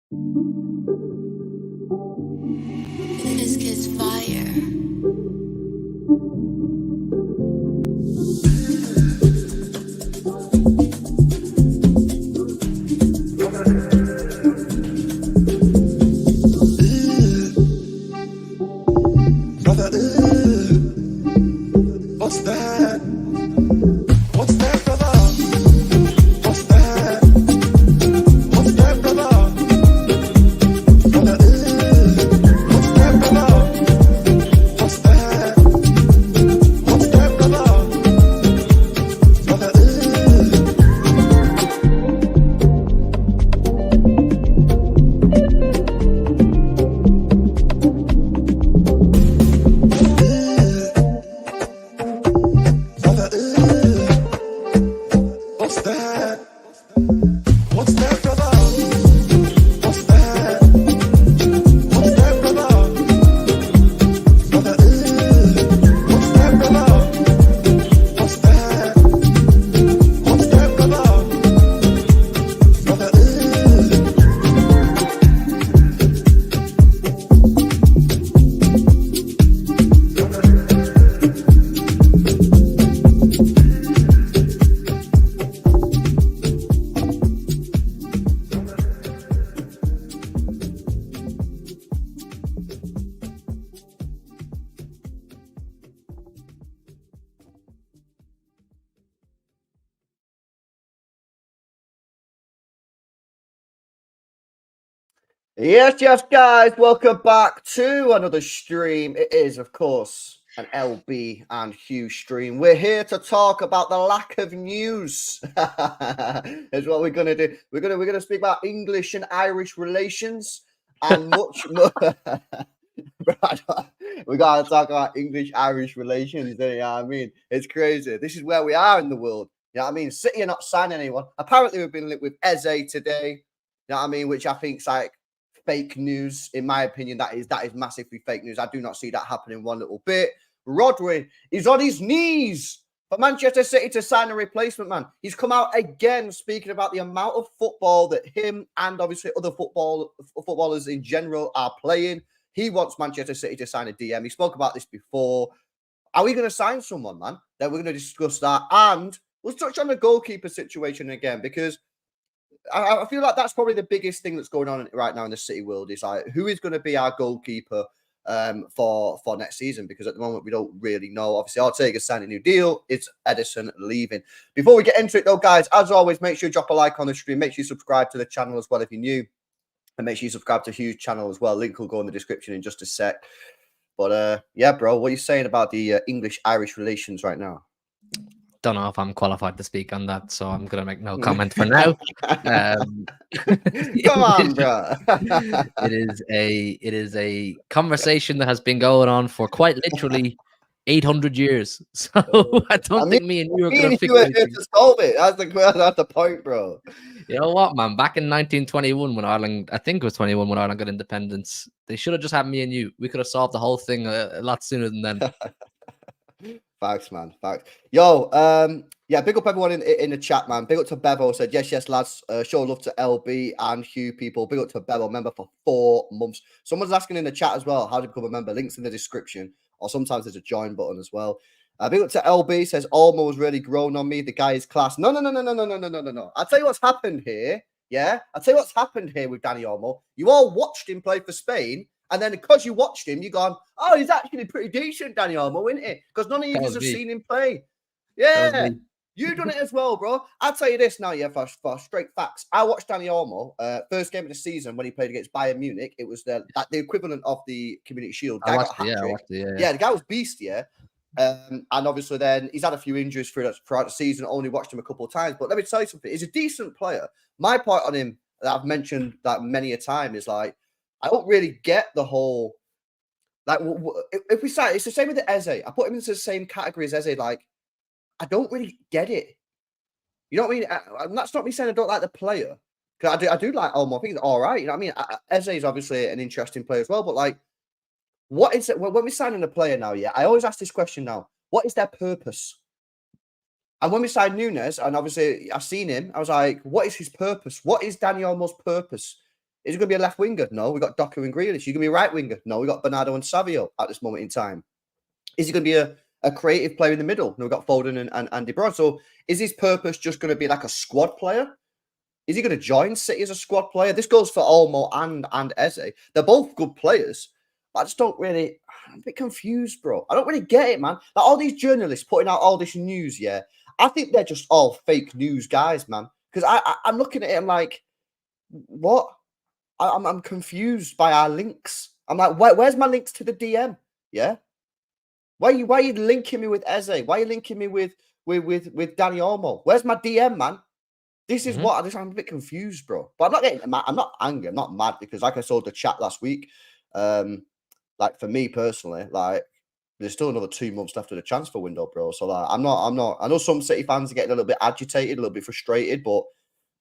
This kid's fire. Brother, what's that? What's that, brother? What's that? What's that, brother? Brother, what's that, brother? What's that? What's that, brother? Brother, what's that? What's that, brother? What's that? What's that, brother? Brother, what's that, brother? What's that? What's that, brother? Brother, Yes, guys, welcome back to another stream. It is, of course, an LB and Hugh stream. We're here to talk about the lack of news. Is what we're gonna do. We're gonna speak about English and Irish relations and much more. We gotta talk about English-Irish relations. You know what I mean? It's crazy. This is where we are in the world. You know what I mean? City are not signing anyone. Apparently, we've been linked with Eze today. You know what I mean? Which I think's like fake news, in my opinion. That is massively fake news. I do not see that happening one little bit. Rodri is on his knees for Manchester City to sign a replacement, man. He's come out again speaking about the amount of football that him and obviously other footballers in general are playing. He wants Manchester City to sign a DM. He spoke about this before. Are we going to sign someone, man? Then we're going to discuss that. And we'll touch on the goalkeeper situation again, because I feel like that's probably the biggest thing that's going on right now in the City world, is like, who is going to be our goalkeeper for next season? Because at the moment we don't really know. Obviously, Ortega's signed a new deal. It's Edison leaving. Before we get into it though, guys, as always, make sure you drop a like on the stream. Make sure you subscribe to the channel as well if you're new. And make sure you subscribe to Hugh's channel as well. Link will go in the description in just a sec. But yeah, bro, what are you saying about the English-Irish relations right now? Don't know if I'm qualified to speak on that, so I'm gonna make no comment for now. Come on, bro. It is a conversation that has been going on for quite literally 800 years. So I don't think me and you are going to fix it. To solve it. That's the point, bro. You know what, man? Back in 1921, when Ireland, I think it was 21 when Ireland got independence, they should have just had me and you. We could have solved the whole thing a lot sooner than then. Facts, man. Facts. Yo, yeah, big up everyone in the chat, man. Big up to Bevo. Said, yes, lads. Show love to LB and Hugh people. Big up to Bevo, member for 4 months. Someone's asking in the chat as well, how to become a member. Links in the description. Or sometimes there's a join button as well. Big up to LB. Says, Olmo has really grown on me. The guy is class. No. I'll tell you what's happened here. Yeah? I'll tell you what's happened here with Dani Olmo. You all watched him play for Spain. And then because you watched him, you've gone, oh, he's actually pretty decent, Dani Olmo, isn't he? Because none of you guys have seen him play. Yeah, you done it as well, bro. I'll tell you this now, yeah, for straight facts. I watched Dani Olmo, first game of the season when he played against Bayern Munich. It was the equivalent of the Community Shield. I watched it, yeah, the guy was beast, yeah. And obviously then he's had a few injuries throughout the season. Only watched him a couple of times. But let me tell you something. He's a decent player. My point on him that I've mentioned that many a time is like, I don't really get the whole, like, if we say it's the same with the Eze. I put him into the same category as Eze. Like, I don't really get it. You know what I mean? That's not me saying I don't like the player, because I do like Olmo. I think he's all right. You know what I mean? Eze is obviously an interesting player as well. But like, what is it when we're signing a player now? Yeah, I always ask this question now: what is their purpose? And when we signed Nunes, and obviously I've seen him, I was like, what is his purpose? What is Dani Olmo's purpose? Is he going to be a left winger? No, we got Docker and Grealish. Is he going to be a right winger? No, we got Bernardo and Savio at this moment in time. Is he going to be a creative player in the middle? No, we've got Foden and De Bruyne. So is his purpose just going to be like a squad player? Is he going to join City as a squad player? This goes for Olmo and Eze. They're both good players. I just don't really... I'm a bit confused, bro. I don't really get it, man. Like all these journalists putting out all this news, yeah, I think they're just all fake news guys, man. Because I'm looking at it, I'm like, what? I'm confused by our links. I'm like, where's my links to the DM? Yeah. Why are you linking me with Eze? Why are you linking me with Danny Olmo? Where's my DM, man? This is what I'm a bit confused, bro. But I'm not getting mad. I'm not angry. I'm not mad because, like I saw the chat last week, like for me personally, like there's still another 2 months left of the transfer window, bro. So like, I'm not. I know some City fans are getting a little bit agitated, a little bit frustrated, but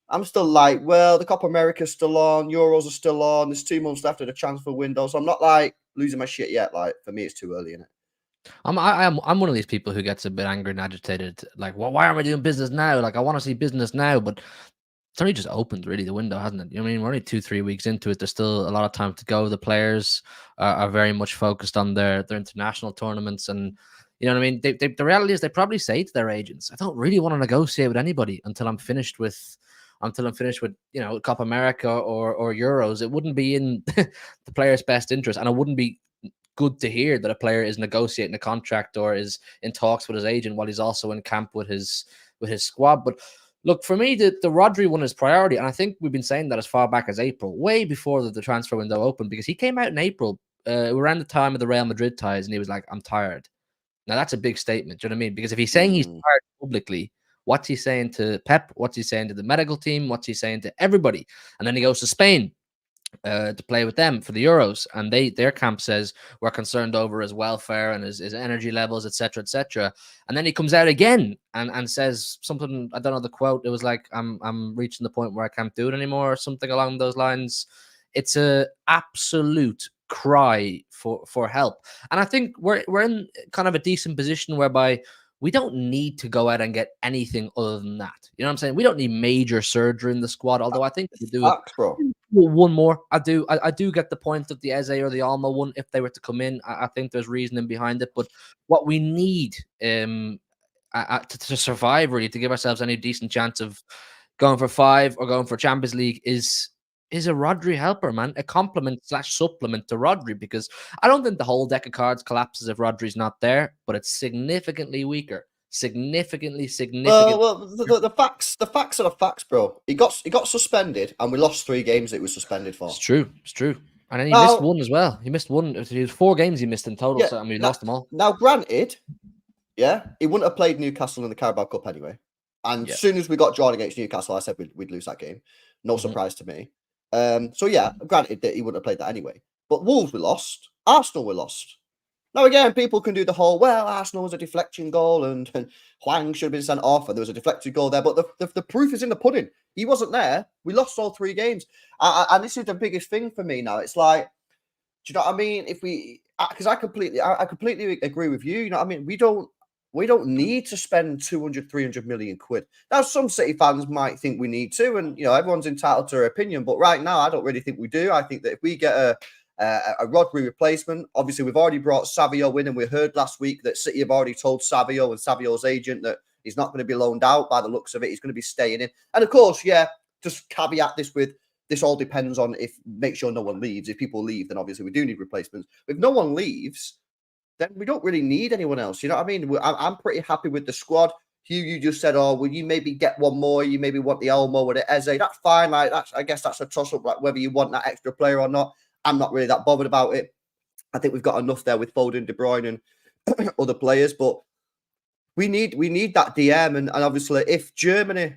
I'm still like, well, the Copa America's still on, Euros are still on. There's 2 months left of the transfer window, so I'm not like losing my shit yet. Like for me, it's too early, innit? I'm one of these people who gets a bit angry and agitated. Like, well, why aren't we doing business now? Like, I want to see business now, but it's only just opened, really, the window, hasn't it? You know what I mean? We're only 2-3 weeks into it. There's still a lot of time to go. The players are very much focused on their international tournaments, and you know what I mean. The reality is, they probably say to their agents, "I don't really want to negotiate with anybody until I'm finished with." You know, Copa America or Euros. It wouldn't be in the player's best interest, and it wouldn't be good to hear that a player is negotiating a contract or is in talks with his agent while he's also in camp with his squad. But look, for me, the Rodri one is priority, and I think we've been saying that as far back as April, way before the transfer window opened, because he came out in April around the time of the Real Madrid ties, and he was like, "I'm tired." Now that's a big statement. Do you know what I mean? Because if he's saying he's tired publicly, what's he saying to Pep? What's he saying to the medical team? What's he saying to everybody? And then he goes to Spain to play with them for the Euros, and their camp says we're concerned over his welfare and his energy levels, etc., etc. And then he comes out again and says something. I don't know the quote. It was like, "I'm reaching the point where I can't do it anymore," or something along those lines. It's a absolute cry for help, and I think we're in kind of a decent position whereby we don't need to go out and get anything other than that. You know what I'm saying? We don't need major surgery in the squad, although I think we do Facts, bro. one more. I do get the point of the Eze or the Alma one. If they were to come in, I think there's reasoning behind it. But what we need to survive, really, to give ourselves any decent chance of going for 5 or going for Champions League is a Rodri helper, man. A complement / supplement to Rodri, because I don't think the whole deck of cards collapses if Rodri's not there, but it's significantly weaker. Significantly. Well, the facts are the facts, bro. He got suspended, and we lost 3 games that he was suspended for. It's true. And then he missed one as well. He missed one. It was 4 games he missed in total, Yeah, so, and we lost them all. Now, granted, yeah, he wouldn't have played Newcastle in the Carabao Cup anyway. And as soon as we got drawn against Newcastle, I said we'd lose that game. No surprise to me. So yeah, granted that he wouldn't have played that anyway. But Wolves we lost. Arsenal we lost. Now again, people can do the whole, well, Arsenal was a deflection goal and Hwang should have been sent off and there was a deflected goal there. But the proof is in the pudding. He wasn't there. We lost all 3 games. And this is the biggest thing for me now. It's like, do you know what I mean? Because I completely agree with you. You know what I mean? We don't need to spend 200, 300 million quid. Now, some City fans might think we need to, and, you know, everyone's entitled to their opinion. But right now, I don't really think we do. I think that if we get a Rodri replacement, obviously, we've already brought Savio in, and we heard last week that City have already told Savio and Savio's agent that he's not going to be loaned out. By the looks of it, he's going to be staying in. And of course, yeah, just caveat this with, this all depends on make sure no one leaves. If people leave, then obviously we do need replacements. If no one leaves, then we don't really need anyone else. You know what I mean? I'm pretty happy with the squad. Hugh, you just said, oh, will you maybe get one more? You maybe want the Elmo or the Eze. That's fine. Like, I guess that's a toss-up, like whether you want that extra player or not. I'm not really that bothered about it. I think we've got enough there with Foden, De Bruyne, and other players. But we need that DM. And obviously, if Germany,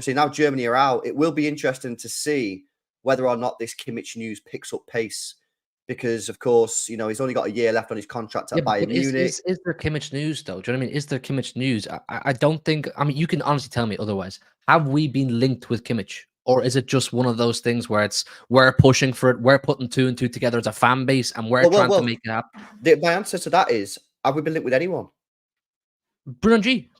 now Germany are out, it will be interesting to see whether or not this Kimmich news picks up pace. Because, of course, you know, he's only got a year left on his contract at Bayern Munich. Is there Kimmich news, though? Do you know what I mean? Is there Kimmich news? I don't think... I mean, you can honestly tell me otherwise. Have we been linked with Kimmich? Or is it just one of those things where we're pushing for it, we're putting 2 and 2 together as a fan base, and we're trying to make it happen? My answer to that is, have we been linked with anyone? Bruno G.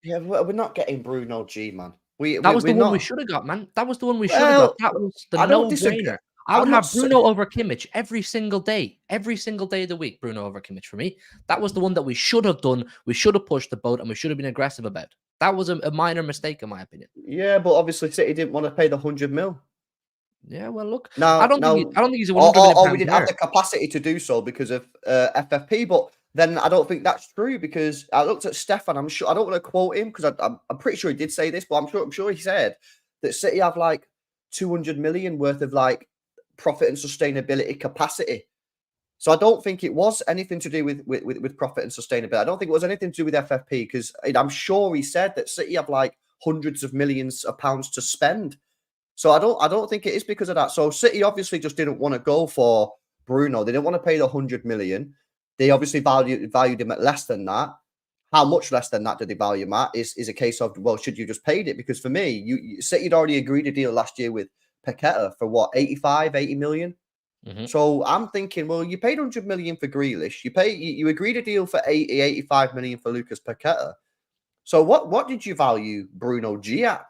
Yeah, we're not getting Bruno G, man. That was the We're one we not. should have got, man. That was the one we should have got. Well, That was the I don't disagree. no-brainer. I would I'm not. have Bruno over Kimmich every single day of the week. Bruno over Kimmich for me. That was the one that we should have done. We should have pushed the boat, and we should have been aggressive about. That was a minor mistake, in my opinion. Yeah, but obviously City didn't want to pay the 100 mil. Yeah, well, look, Now, I don't think he's a or, 100 million or we pound didn't player. have the capacity to do so because of FFP. But then I don't think that's true because I looked at Stefan. I'm sure I don't want to quote him because I'm pretty sure he did say this, but I'm sure he said that City have like 200 million worth of like profit and sustainability capacity. So I don't think it was anything to do with profit and sustainability. I don't think it was anything to do with FFP because I'm sure he said that City have like hundreds of millions of pounds to spend. So I don't think it is because of that. So City obviously just didn't want to go for Bruno. They didn't want to pay the 100 million. They obviously valued him at less than that. How much less than that did they value him at is a case of, well, should you just paid it? Because for me, City had already agreed a deal last year with Paqueta for what, 80 million? Mm-hmm. So I'm thinking, well, you paid 100 million for Grealish. You agreed a deal for 85 million for Lucas Paqueta. So what did you value Bruno G at?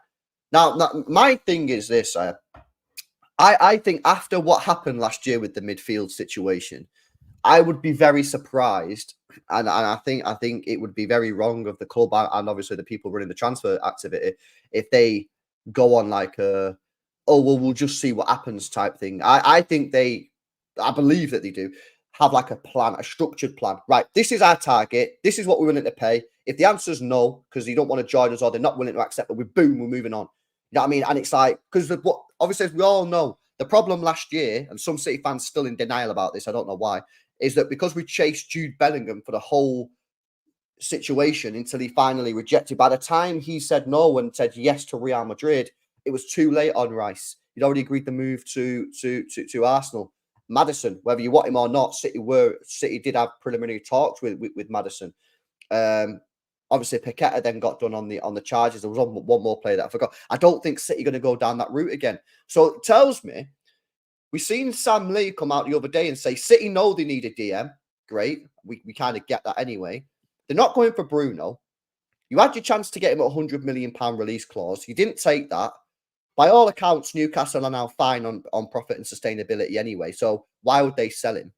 Now my thing is this. I think after what happened last year with the midfield situation, I would be very surprised, and I think it would be very wrong of the club and obviously the people running the transfer activity if they go on like a, oh well, we'll just see what happens type thing. I believe that they do have like a plan, a structured plan. Right, this is our target. This is what we're willing to pay. If the answer is no, because you don't want to join us or they're not willing to accept it, we're moving on. You know what I mean? And it's like, because what obviously, as we all know, the problem last year, and some City fans still in denial about this, I don't know why, is that because we chased Jude Bellingham for the whole situation until he finally rejected, by the time he said no and said yes to Real Madrid, it was too late on Rice. He'd already agreed the move to Arsenal. Maddison, whether you want him or not, City did have preliminary talks with Maddison. Obviously, Paqueta then got done on the charges. There was one more player that I forgot. I don't think City going to go down that route again. So it tells me, we've seen Sam Lee come out the other day and say, City know they need a DM. Great. We kind of get that anyway. They're not going for Bruno. You had your chance to get him at £100 million release clause. You didn't take that. By all accounts, Newcastle are now fine on profit and sustainability anyway. So why would they sell him?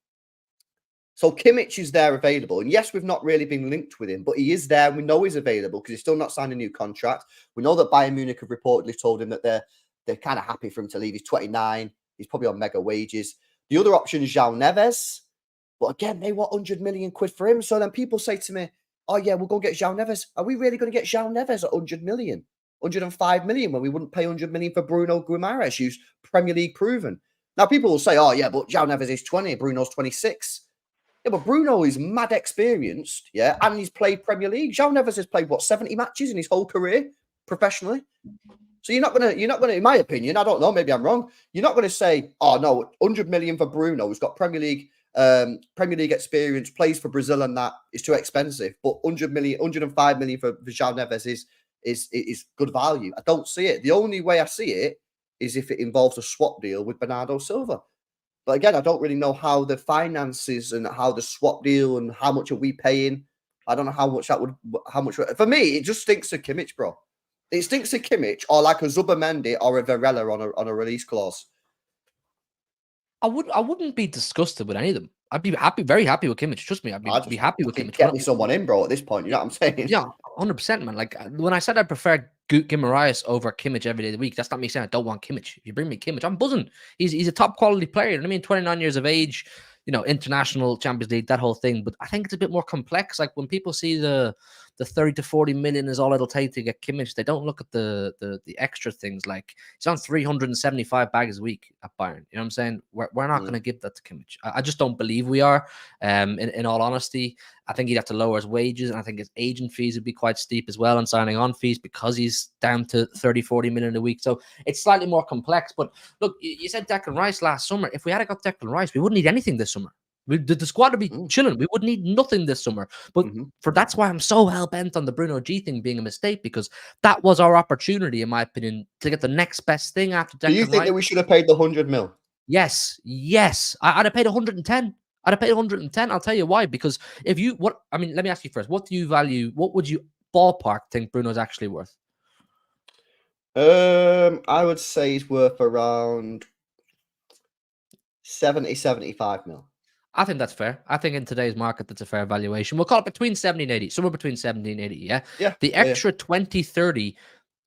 So Kimmich is there available. And yes, we've not really been linked with him, but he is there. We know he's available because he's still not signed a new contract. We know that Bayern Munich have reportedly told him that they're kind of happy for him to leave. He's 29. He's probably on mega wages. The other option is João Neves. But again, they want 100 million quid for him. So then people say to me, oh yeah, we'll go get João Neves. Are we really going to get João Neves at 100 million? 105 million when we wouldn't pay 100 million for Bruno Guimarães, who's Premier League proven. Now people will say, oh yeah, but João Neves is 20, Bruno's 26. Yeah, but Bruno is mad experienced, yeah, and he's played Premier League. João Neves has played, 70 matches in his whole career professionally? So you're not gonna, in my opinion, I don't know, maybe I'm wrong, you're not gonna say, oh no, 100 million for Bruno, who's got Premier League experience, plays for Brazil and that is too expensive, but 100 million, 105 million for João Neves is good value. I don't see it. The only way I see it is if it involves a swap deal with Bernardo Silva. But again, I don't really know how the finances and how the swap deal and how much are we paying. I don't know how much for me, it just stinks of Kimmich, bro. It stinks of Kimmich or like a Zubamendi or a Varela on a release clause. I wouldn't be disgusted with any of them. I'd be very happy with Kimmich. Trust me, I'd be happy with Kimmich. Get me someone in, bro, at this point. You know what I'm saying? Yeah, 100%, man. Like when I said I preferred Guimarães over Kimmich every day of the week, that's not me saying I don't want Kimmich. If you bring me Kimmich, I'm buzzing. He's a top quality player. You know what I mean, 29 years of age, international Champions League, that whole thing. But I think it's a bit more complex. Like when people see the 30 to 40 million is all it'll take to get Kimmich, they don't look at the extra things. Like he's on 375 bags a week at Bayern. You know what I'm saying? We're not going to give that to Kimmich. I just don't believe we are. In all honesty, I think he'd have to lower his wages, and I think his agent fees would be quite steep as well, and signing on fees because he's down to 30, 40 million a week. So it's slightly more complex. But look, you said Declan Rice last summer. If we had got Declan Rice, we wouldn't need anything this summer. The squad would be chilling. We would need nothing this summer. But that's why I'm so hell-bent on the Bruno G thing being a mistake, because that was our opportunity, in my opinion, to get the next best thing after Declan Rice. Do you think that we should have paid the 100 mil? Yes. I'd have paid 110. I'd have paid 110. I'll tell you why. Because let me ask you first. What do you value? What would you ballpark think Bruno's actually worth? I would say he's worth around 70, 75 mil. I think that's fair. I think in today's market, that's a fair valuation. We'll call it between 70 and 80, somewhere between 70 and 80. Yeah. Yeah. The extra 20, 30,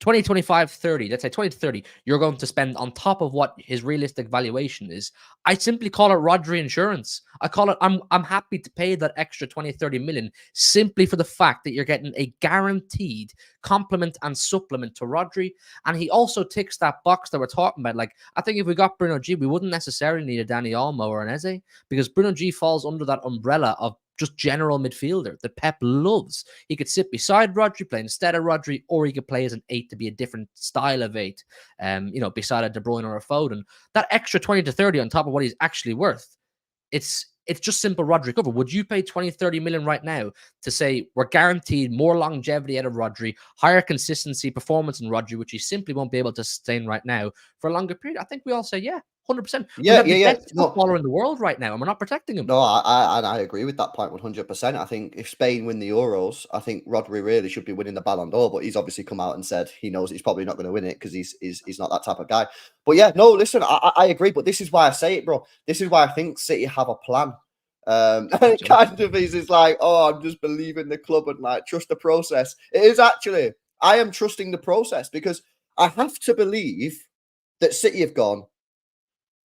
20, 25, 30, let's say 20 to 30, you're going to spend on top of what his realistic valuation is. I simply call it Rodri insurance. I call it, I'm happy to pay that extra 20, 30 million simply for the fact that you're getting a guaranteed complement and supplement to Rodri. And he also ticks that box that we're talking about. Like, I think if we got Bruno G, we wouldn't necessarily need a Danny Olmo or an Eze, because Bruno G falls under that umbrella of just general midfielder that Pep loves. He could sit beside Rodri, play instead of Rodri, or he could play as an 8 to be a different style of 8, beside a De Bruyne or a Foden. That extra 20 to 30 on top of what he's actually worth, it's just simple Rodri cover. Would you pay 20, 30 million right now to say we're guaranteed more longevity out of Rodri, higher consistency performance in Rodri, which he simply won't be able to sustain right now for a longer period? I think we all say, yeah, 100%. We have the best footballer in the world right now, and we're not protecting him. No, I agree with that point 100%. I think if Spain win the Euros, I think Rodri really should be winning the Ballon d'Or, but he's obviously come out and said he knows he's probably not going to win it because he's not that type of guy. But yeah, no, listen, I agree, but this is why I say it, bro. This is why I think City have a plan. And it kind of is like, oh, I'm just believing the club and like trust the process. It is actually, I am trusting the process because I have to believe that City have gone,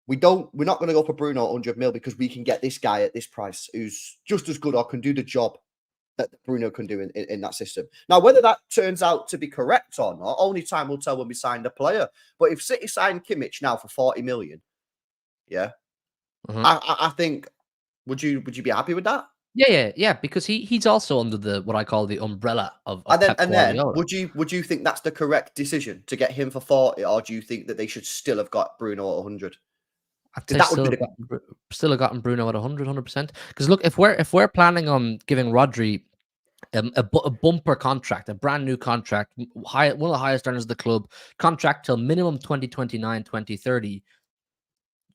we're not going to go for Bruno 100 mil because we can get this guy at this price who's just as good or can do the job that Bruno can do in that system. Now, whether that turns out to be correct or not, only time will tell when we sign the player. But if City signed Kimmich now for 40 million, yeah, I think, would you be happy with that? Yeah, because he's also under the what I call the umbrella of Pep Guardiola. Would you think that's the correct decision to get him for 40, or do you think that they should still have got Bruno at 100? I'd say still have gotten Bruno at 100%. Because look, if we're planning on giving Rodri a bumper contract, a brand new contract, one of the highest earners of the club, contract till minimum 2029, 2030,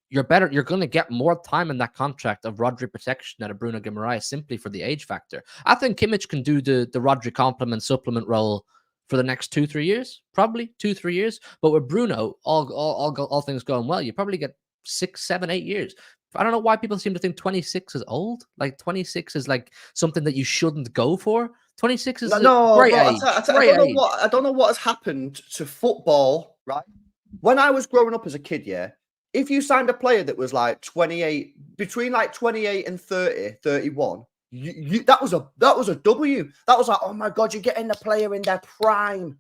you're going to get more time in that contract of Rodri protection out of Bruno Guimarães simply for the age factor. I think Kimmich can do the Rodri complement supplement role for the next 2-3 years, probably 2-3 years. But with Bruno, all things going well, you probably get 6, 7, 8 years. I don't know why people seem to think 26 is old. Like 26 is like something that you shouldn't go for. 26 is no, great age. I don't know what has happened to football, right? When I was growing up as a kid, yeah, if you signed a player that was like 28, between like 28 and 30, 31, that was a W. That was like, oh my God, you're getting the player in their prime.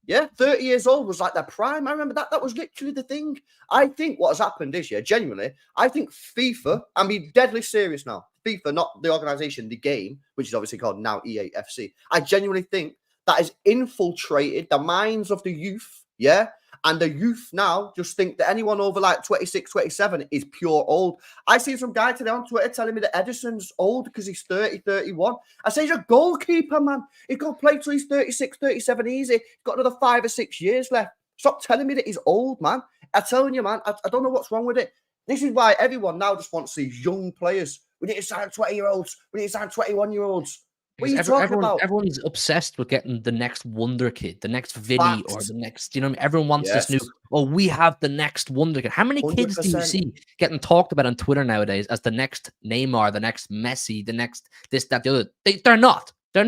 Yeah, 30 years old was like their prime. I remember that. That was literally the thing. I think what has happened is, yeah, genuinely, I think FIFA, I'm being deadly serious now, FIFA, not the organization, the game, which is obviously called now EA FC. I genuinely think that has infiltrated the minds of the youth, yeah? And the youth now just think that anyone over like 26, 27 is pure old. I see some guy today on Twitter telling me that Edison's old because he's 30, 31. I say he's a goalkeeper, man. He's got to play till he's 36, 37 easy. He's got another 5 or 6 years left. Stop telling me that he's old, man. I'm telling you, man, I don't know what's wrong with it. This is why everyone now just wants these young players. We need to sign 20-year-olds. We need to sign 21-year-olds. What are you talking about? Everyone's obsessed with getting the next wonder kid, the next Vinny, or the next, everyone wants this new, we have the next wonder kid. How many kids 100%. Do you see getting talked about on Twitter nowadays as the next Neymar, the next Messi, the next this, that, the other? They're not. They're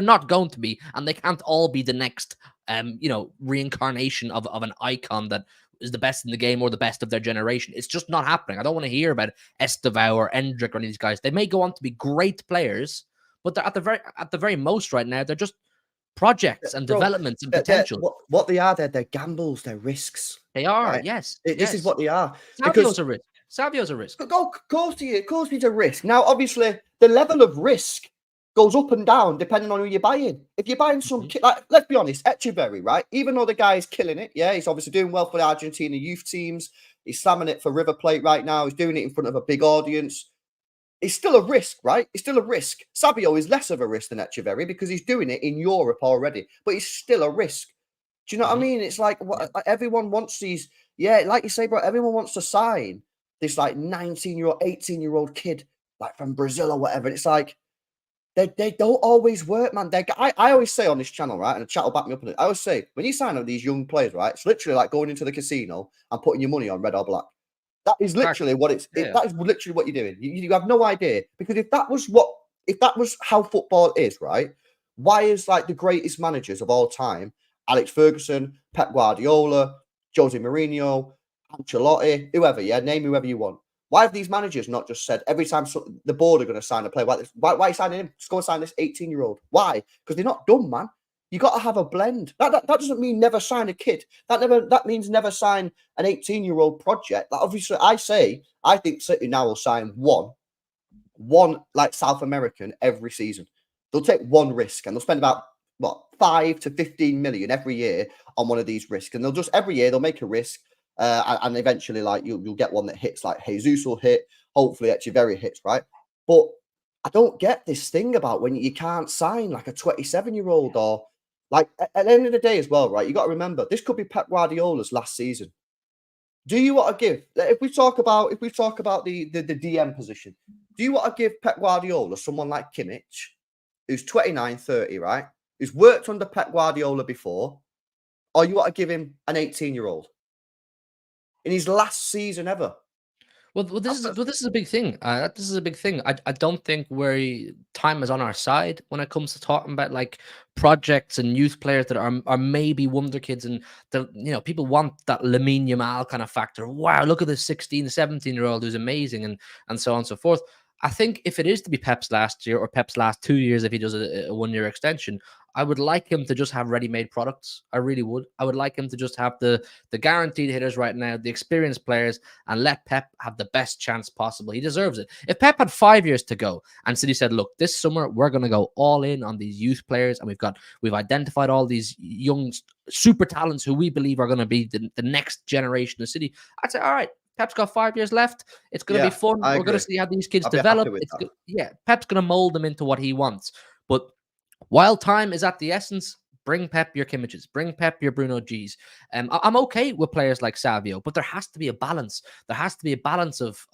not going to be, and they can't all be the next, reincarnation of an icon that is the best in the game or the best of their generation. It's just not happening. I don't want to hear about Estevao or Endrick or any of these guys. They may go on to be great players, but they're at the very most right now, they're just projects and developments and potential. What they are, they're gambles, they're risks. They are, right? Yes. This is what they are. Savio's a risk. Savio's a risk. Of course he's a risk. Now, obviously, the level of risk goes up and down depending on who you're buying. If you're buying some kid, like, let's be honest, Echeverri, right? Even though the guy is killing it, yeah, he's obviously doing well for the Argentina youth teams. He's slamming it for River Plate right now. He's doing it in front of a big audience. It's still a risk, right? It's still a risk. Savio is less of a risk than Echeverri because he's doing it in Europe already, but it's still a risk. Do you know what I mean? It's like everyone wants these, like you say, bro, everyone wants to sign this like 19-year-old, 18-year-old kid, like from Brazil or whatever. And it's like, They don't always work, man. I always say on this channel, right, and the chat will back me up on it. I always say when you sign up these young players, right, it's literally like going into the casino and putting your money on red or black. That is literally what it's. Yeah. That is literally what you're doing. You have no idea, because if that was how football is, right? Why is like the greatest managers of all time, Alex Ferguson, Pep Guardiola, Jose Mourinho, Ancelotti, whoever, yeah, name whoever you want. Why have these managers not just said every time the board are going to sign a player, why are you signing him? Just go and sign this 18-year-old. Why? Because they're not dumb, man. You got to have a blend. That doesn't mean never sign a kid. That means never sign an 18-year-old project. Like, obviously, I think City now will sign one like South American every season. They'll take one risk and they'll spend about 5 to 15 million every year on one of these risks, and they'll just every year they'll make a risk, and eventually like you'll get one that hits. Like Jesus will hit. Hopefully, Echeverri hits, right? But I don't get this thing about when you can't sign like a 27-year-old or like at the end of the day as well, right? You got to remember this could be Pep Guardiola's last season. Do you want to give, if we talk about the DM position, do you want to give Pep Guardiola someone like Kimmich, who's 29, 30, right? Who's worked under Pep Guardiola before, or you want to give him an 18-year-old in his last season ever? Well, this is a big thing. This is a big thing. I don't think time is on our side when it comes to talking about like projects and youth players that are maybe wonder kids, and people want that Lamine Yamal kind of factor. Wow, look at this 16, 17-year-old who's amazing, and so on and so forth. I think if it is to be Pep's last year or Pep's last 2 years, if he does a 1-year extension, I would like him to just have ready-made products. I really would. I would like him to just have the guaranteed hitters right now, the experienced players, and let Pep have the best chance possible. He deserves it. If Pep had 5 years to go and City said, look, this summer we're going to go all in on these youth players, and we've identified all these young super talents who we believe are going to be the next generation of City, I'd say, all right, Pep's got 5 years left. It's going to be fun. We're going to see how these kids develop. Pep's going to mold them into what he wants. But while time is at the essence, bring Pep your Kimmiches, bring Pep your Bruno G's. I'm okay with players like Savio, but there has to be a balance. There has to be a balance of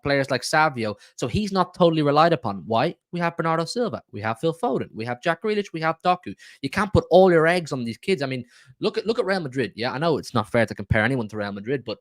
players like Savio, so he's not totally relied upon. Why? We have Bernardo Silva, we have Phil Foden, we have Jack Grealish, we have Doku. You can't put all your eggs on these kids. I mean, look at Real Madrid. Yeah, I know it's not fair to compare anyone to Real Madrid, but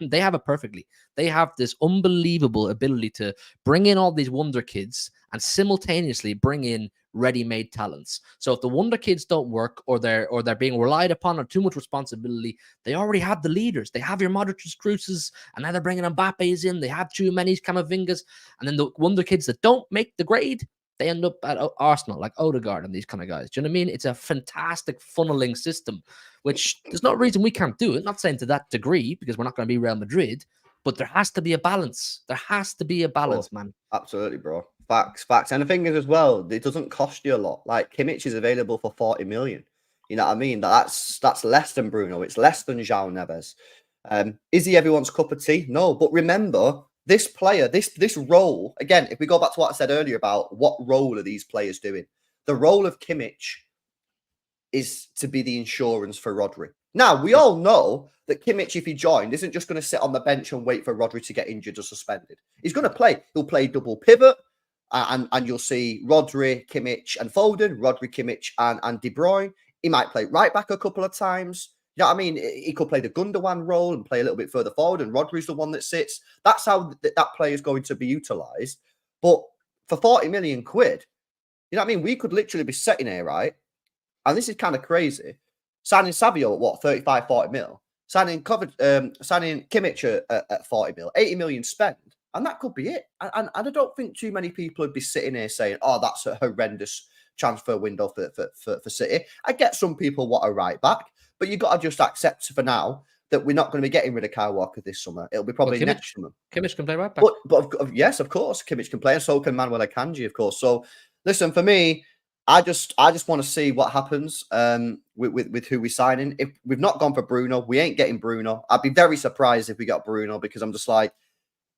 they have it perfectly. They have this unbelievable ability to bring in all these wonder kids and simultaneously bring in ready-made talents. So if the wonder kids don't work, or they're being relied upon, or too much responsibility, they already have the leaders. They have your Modric's, Kroos's, and now they're bringing Mbappe's in. They have Tchouameni's, Camavinga's, and then the wonder kids that don't make the grade, they end up at Arsenal, like Odegaard and these kind of guys. Do you know what I mean? It's a fantastic funneling system, which there's no reason we can't do it. Not saying to that degree, because we're not going to be Real Madrid, but there has to be a balance. There has to be a balance, man. Absolutely, bro. Facts. And the thing is as well, it doesn't cost you a lot. Like Kimmich is available for 40 million. You know what I mean? That's less than Bruno. It's less than João Neves. Is he everyone's cup of tea? No. But remember, this player, this role, again, if we go back to what I said earlier about what role are these players doing, the role of Kimmich is to be the insurance for Rodri. Now, we all know that Kimmich, if he joined, isn't just going to sit on the bench and wait for Rodri to get injured or suspended. He's going to play. He'll play double pivot, and you'll see Rodri, Kimmich, and Foden, Rodri, Kimmich, and De Bruyne. He might play right back a couple of times. You know what I mean? He could play the Gundogan role and play a little bit further forward, and Rodri's the one that sits. That's how that player is going to be utilised. But for 40 million quid, you know what I mean? We could literally be sitting here, right? And this is kind of crazy. Signing Savio at what, 35, 40 mil? Signing Kimmich at 40 mil, 80 million spend. And that could be it. And I don't think too many people would be sitting here saying, oh, that's a horrendous transfer window for City. I get some people want a right back, but you've got to just accept for now that we're not going to be getting rid of Kyle Walker this summer. It'll be probably next summer. Kimmich can play right back. But yes, of course, Kimmich can play, and so can Manuel Akanji, of course. So listen, for me, I just want to see what happens with who we're signing. If we've not gone for Bruno, we ain't getting Bruno. I'd be very surprised if we got Bruno, because I'm just like,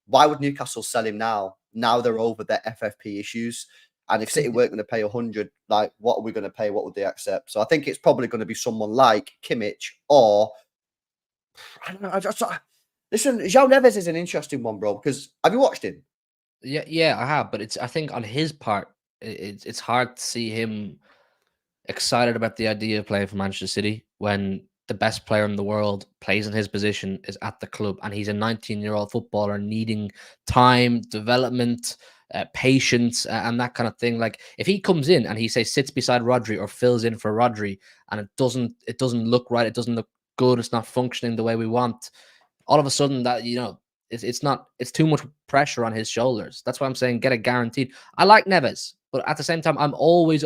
why would Newcastle sell him now? Now they're over their FFP issues. And if City weren't going to pay 100, like, what are we going to pay? What would they accept? So I think it's probably going to be someone like Kimmich, or I don't know. Listen, João Neves is an interesting one, bro, because have you watched him? Yeah, I have. But I think on his part, it's hard to see him excited about the idea of playing for Manchester City when the best player in the world plays in his position, is at the club, and he's a 19-year-old footballer needing time, development, patience, and that kind of thing. Like if he comes in and he say sits beside Rodri or fills in for Rodri, and it doesn't look right, it doesn't look good, it's not functioning the way we want, all of a sudden that it's too much pressure on his shoulders. That's why I'm saying get a guaranteed. I like Neves, but at the same time, I'm always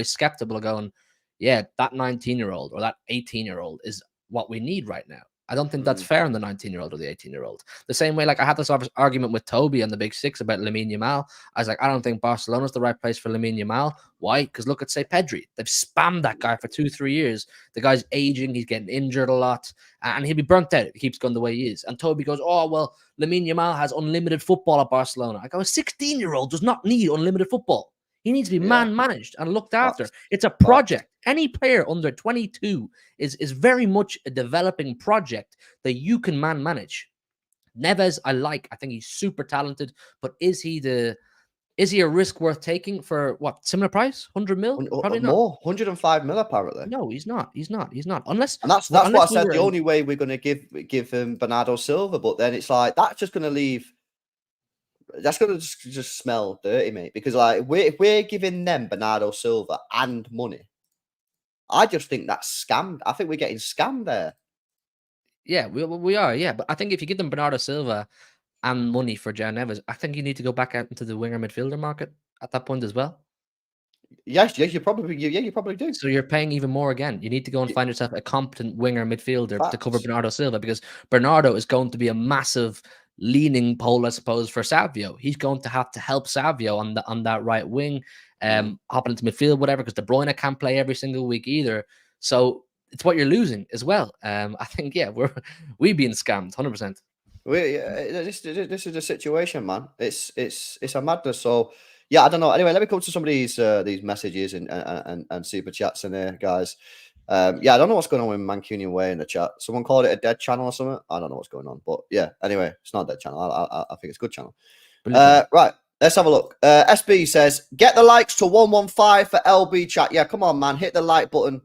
skeptical of going, yeah, that 19-year-old or that 18-year-old is what we need right now. I don't think that's fair on the 19-year-old or the 18-year-old. The same way, like I had this argument with Toby on the Big Six about Lamine Yamal. I was like, I don't think Barcelona's the right place for Lamine Yamal. Why? Because look at, say, Pedri. They've spammed that guy for 2-3 years. The guy's aging. He's getting injured a lot. And he'll be burnt out if he keeps going the way he is. And Toby goes, oh, well, Lamine Yamal has unlimited football at Barcelona. I go, a 16-year-old does not need unlimited football. He needs to be man-managed and looked after. It's a project. Any player under 22 is very much a developing project that you can man-manage. Neves, I think he's super talented, but is he a risk worth taking for what, similar price? 100 mil? Probably not. More, 105 mil apparently. No, he's not. Unless, and that's what I said. The only way we're going to give him Bernardo Silva, but then it's like that's just going to leave. That's going to just smell dirty, mate. Because like if we're giving them Bernardo Silva and money, I just think that's scammed. I think we're getting scammed there. Yeah, we are. Yeah, but I think if you give them Bernardo Silva and money for João Neves, I think you need to go back out into the winger midfielder market at that point as well. Yes, you probably do. So you're paying even more again. You need to go and find yourself a competent winger midfielder to cover Bernardo Silva, because Bernardo is going to be a massive leaning pole, I suppose, for Savio. He's going to have to help Savio on that right wing, hopping into midfield, whatever, because De Bruyne can't play every single week either. So it's what you're losing as well. I think, yeah, we've been scammed 100%. This is the situation, man. It's a madness. So yeah, I don't know. Anyway, let me come to some of these messages and super chats in there, guys. Yeah, I don't know what's going on with Mancunian Way in the chat. Someone called it a dead channel or something. I don't know what's going on, but yeah. Anyway, it's not a dead channel. I think it's a good channel. Right, let's have a look. SB says, get the likes to 115 for LB chat. Yeah, come on, man, hit the like button.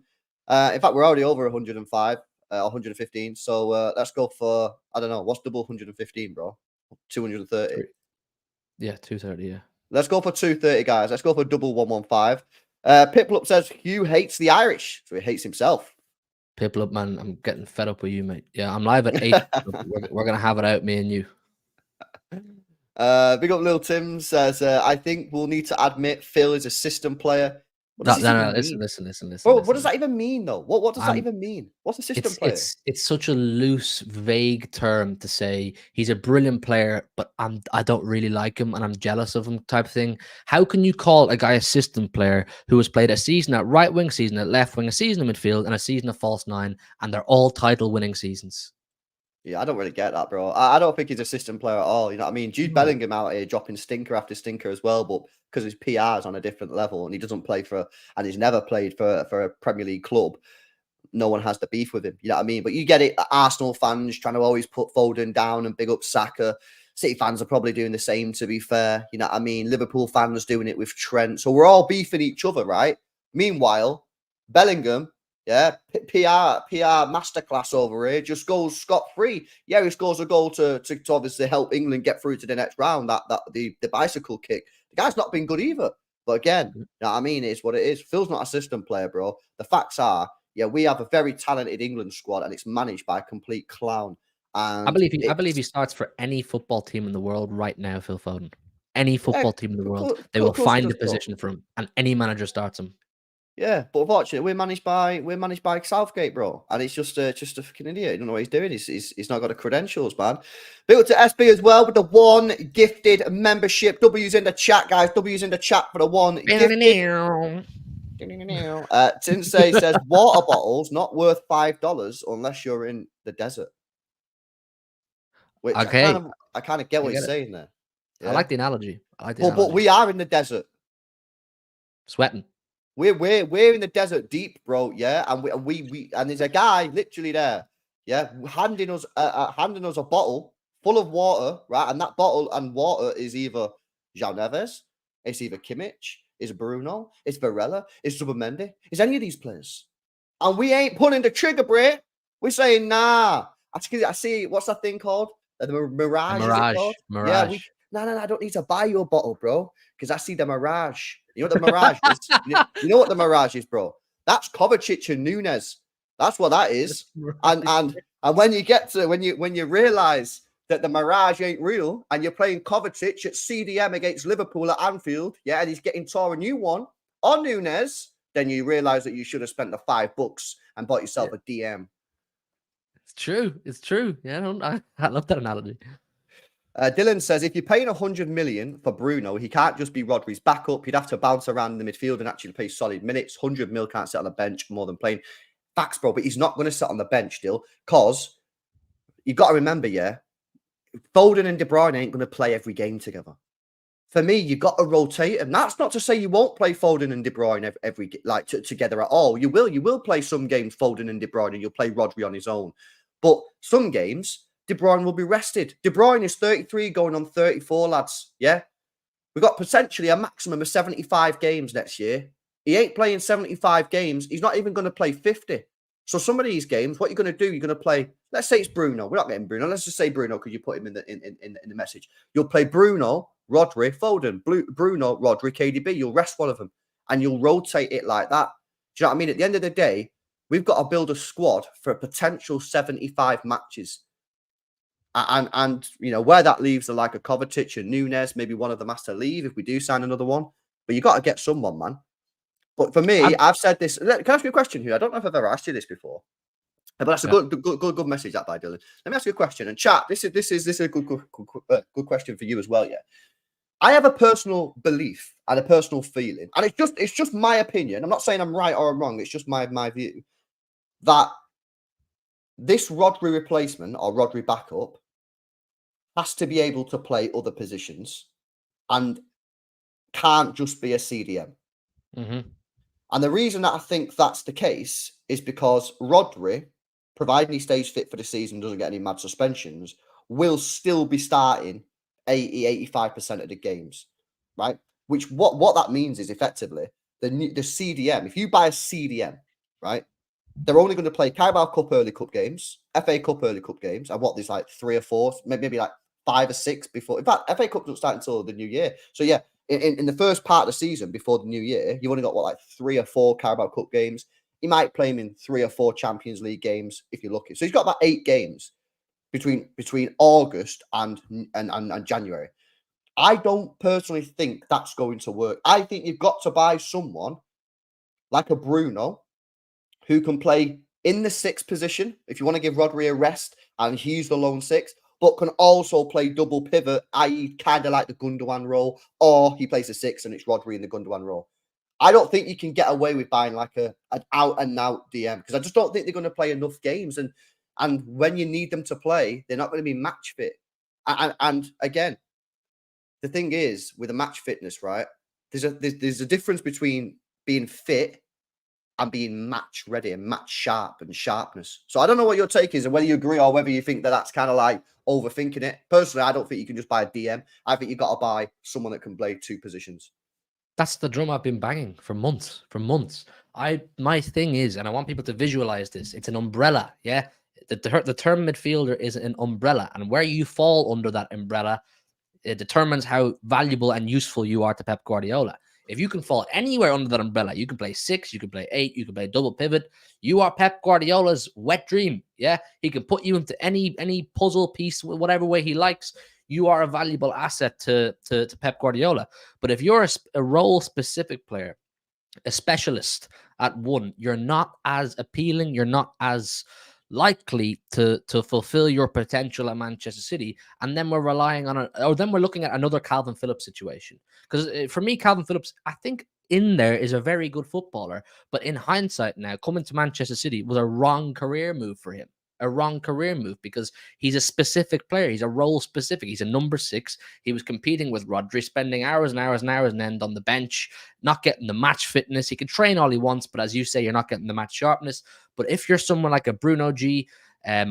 In fact, we're already over 105, 115. So let's go for, I don't know, what's double 115, bro? 230. Yeah, 230. Yeah. Let's go for 230, guys. Let's go for double 115. Piplup says Hugh hates the Irish, so he hates himself. Piplup, man, I'm getting fed up with you, mate. Yeah, I'm live at 8. We're gonna have it out, me and you. Big up Lil Tim says, I think we'll need to admit Phil is a system player. No, listen. Bro, what does that even mean, though? What does that even mean? What's a system player? It's such a loose, vague term to say he's a brilliant player, but I don't really like him and I'm jealous of him type of thing. How can you call a guy a system player who has played a season at right wing, season at left wing, a season in midfield, and a season of false nine, and they're all title winning seasons? Yeah, I don't really get that, bro. I don't think he's a system player at all. You know what I mean? Jude Bellingham out here dropping stinker after stinker as well, but because his PR is on a different level and he doesn't play and he's never played for a Premier League club, no one has the beef with him. You know what I mean? But you get it, Arsenal fans trying to always put Foden down and big up Saka. City fans are probably doing the same, to be fair. You know what I mean? Liverpool fans doing it with Trent. So we're all beefing each other, right? Meanwhile, Bellingham, yeah, PR masterclass over here, just goes scot-free. Yeah, he scores a goal to obviously help England get through to the next round, the bicycle kick. The guy's not been good either. But again, you know what I mean? It's what it is. Phil's not a system player, bro. The facts are, yeah, we have a very talented England squad and it's managed by a complete clown. And I believe he starts for any football team in the world right now, Phil Foden. Any football team in the world, they will find a position for him, and any manager starts him. Yeah, but unfortunately, we're managed by Southgate, bro, and it's just a fucking idiot. He don't know what he's doing. He's not got the credentials, man. Big up to SB as well with the one gifted membership. W's in the chat, guys. W's in the chat for the one gifted. Tinsay says water bottles not worth $5 unless you're in the desert. Which okay, I kind of get what he's saying there. Yeah? I like the analogy. But we are in the desert, sweating. We're in the desert deep, bro. Yeah, and we and there's a guy literally there, yeah, handing us a bottle full of water, right? And that bottle and water is either João Neves, it's either Kimmich, Is Bruno? Is Varela? Is Zubimendi? Is any of these players? And we ain't pulling the trigger, Brit. We're saying, nah. I see, what's that thing called? The Mirage, is it called? Yeah, no, I don't need to buy you a bottle, bro, because I see the Mirage. You know what the Mirage is? You know what the Mirage is, bro? That's Kovacic and Nunes. That's what that is. And when you get to, when you realize that the Mirage ain't real and you're playing Kovacic at CDM against Liverpool at Anfield, yeah, and he's getting tore a new one on Nunes, then you realize that you should have spent the $5 and bought yourself a DM. It's true. It's true. Yeah, I love that analogy. Dylan says, if you're paying 100 million for Bruno, he can't just be Rodri's backup. He'd have to bounce around in the midfield and actually play solid minutes. 100 mil can't sit on the bench more than playing. Facts, bro, but he's not going to sit on the bench still, because you've got to remember, yeah, Foden and De Bruyne ain't going to play every game together. For me, you've got to rotate them. That's not to say you won't play Foden and De Bruyne together at all. You will play some games Foden and De Bruyne, and you'll play Rodri on his own. But some games, De Bruyne will be rested. De Bruyne is 33 going on 34, lads. Yeah? We've got potentially a maximum of 75 games next year. He ain't playing 75 games. He's not even going to play 50. So some of these games, what you're going to do, you're going to play, let's say it's Bruno. We're not getting Bruno. Let's just say Bruno because you put him in the message. You'll play Bruno, Rodri, Foden, Bruno, Rodri, KDB. You'll rest one of them and you'll rotate it like that. Do you know what I mean? At the end of the day, we've got to build a squad for a potential 75 matches. And you know, where that leaves the like a Kovacic and Nunes, maybe one of them has to leave if we do sign another one. But you got to get someone, man. But for me, I've said this. Can I ask you a question, Hugh? I don't know if I've ever asked you this before. But that's a good message that by Dylan. Let me ask you a question. And chat, this is a good question for you as well, yeah. I have a personal belief and a personal feeling, and it's just my opinion. I'm not saying I'm right or I'm wrong. It's just my view that this Rodri replacement or Rodri backup has to be able to play other positions and can't just be a CDM. Mm-hmm. And the reason that I think that's the case is because Rodri, providing he stays fit for the season, doesn't get any mad suspensions, will still be starting 80-85% of the games, right? Which what that means is effectively the CDM. If you buy a CDM, right, they're only going to play Carabao Cup early cup games, FA Cup early cup games, and there's like 3 or 4, maybe like 5 or 6 before. In fact, FA Cup doesn't start until the new year. So yeah, in the first part of the season before the new year, you've only got like 3 or 4 Carabao Cup games. He might play him in 3 or 4 Champions League games if you're lucky. So he's got about 8 games between August and January. I don't personally think that's going to work. I think you've got to buy someone like a Bruno who can play in the 6th position if you want to give Rodri a rest and Hugh's the lone 6, but can also play double pivot, i.e. kind of like the Gundogan role, or he plays the 6 and it's Rodri in the Gundogan role. I don't think you can get away with buying like an out-and-out DM because I just don't think they're going to play enough games. And when you need them to play, they're not going to be match fit. And again, the thing is with a match fitness, right? There's a difference between being fit and being match ready and match sharp and sharpness. So I don't know what your take is and whether you agree or whether you think that that's kind of like overthinking it. Personally, I don't think you can just buy a DM. I think you've got to buy someone that can play 2 positions. That's the drum I've been banging for months. My thing is, and I want people to visualize this, it's an umbrella, yeah? The term midfielder is an umbrella, and where you fall under that umbrella, it determines how valuable and useful you are to Pep Guardiola. If you can fall anywhere under that umbrella, you can play 6, you can play 8, you can play double pivot. You are Pep Guardiola's wet dream. Yeah, he can put you into any puzzle piece, whatever way he likes. You are a valuable asset to Pep Guardiola. But if you're a role-specific player, a specialist at one, you're not as appealing. You're not as likely to fulfill your potential at Manchester City, and then we're relying on then we're looking at another Calvin Phillips situation. Because for me, Calvin Phillips, I think in there is a very good footballer, but in hindsight now, coming to Manchester City was a wrong career move for him. A wrong career move because he's a specific player. He's a role specific. He's a number 6. He was competing with Rodri, spending hours and hours and hours and end on the bench, not getting the match fitness. He can train all he wants, but as you say, you're not getting the match sharpness. But if you're someone like a Bruno G,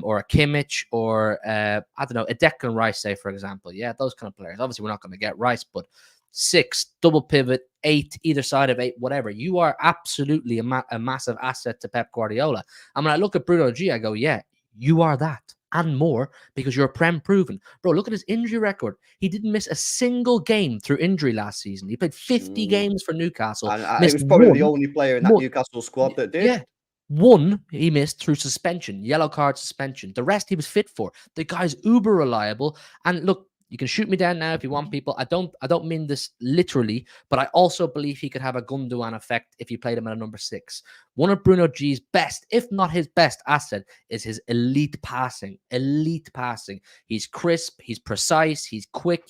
or a Kimmich, or I don't know, a Declan Rice, say for example, yeah, those kind of players. Obviously, we're not going to get Rice, but 6, double pivot, 8, either side of 8, whatever. You are absolutely a massive asset to Pep Guardiola. And when I look at Bruno G, I go, yeah, you are that and more because you're Prem proven. Bro, look at his injury record. He didn't miss a single game through injury last season. He played 50 games for Newcastle. And he Missed was probably the one. only player in that Newcastle squad that did. Yeah. One he missed through suspension, yellow card suspension. The rest he was fit for. The guy's uber reliable. And look, you can shoot me down now if you want, people. I don't mean this literally, but I also believe he could have a Gundogan effect if you played him at a number 6. One of Bruno G's best, if not his best asset, is his elite passing. Elite passing. He's crisp, he's precise, he's quick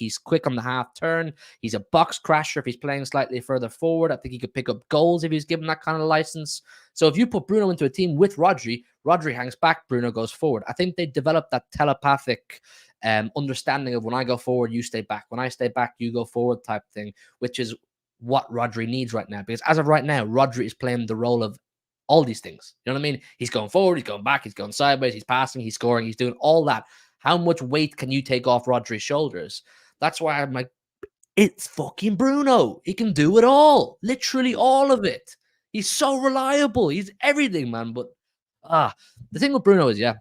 on the half turn. He's a box crasher if he's playing slightly further forward. I think he could pick up goals if he's given that kind of license. So if you put Bruno into a team with Rodri, Rodri hangs back, Bruno goes forward. I think they developed that telepathic understanding of when I go forward, you stay back. When I stay back, you go forward type thing, which is what Rodri needs right now. Because as of right now, Rodri is playing the role of all these things. You know what I mean? He's going forward, he's going back, he's going sideways, he's passing, he's scoring, he's doing all that. How much weight can you take off Rodri's shoulders? That's why I'm like, it's fucking Bruno. He can do it all. Literally all of it. He's so reliable. He's everything, man. But the thing with Bruno is, yeah,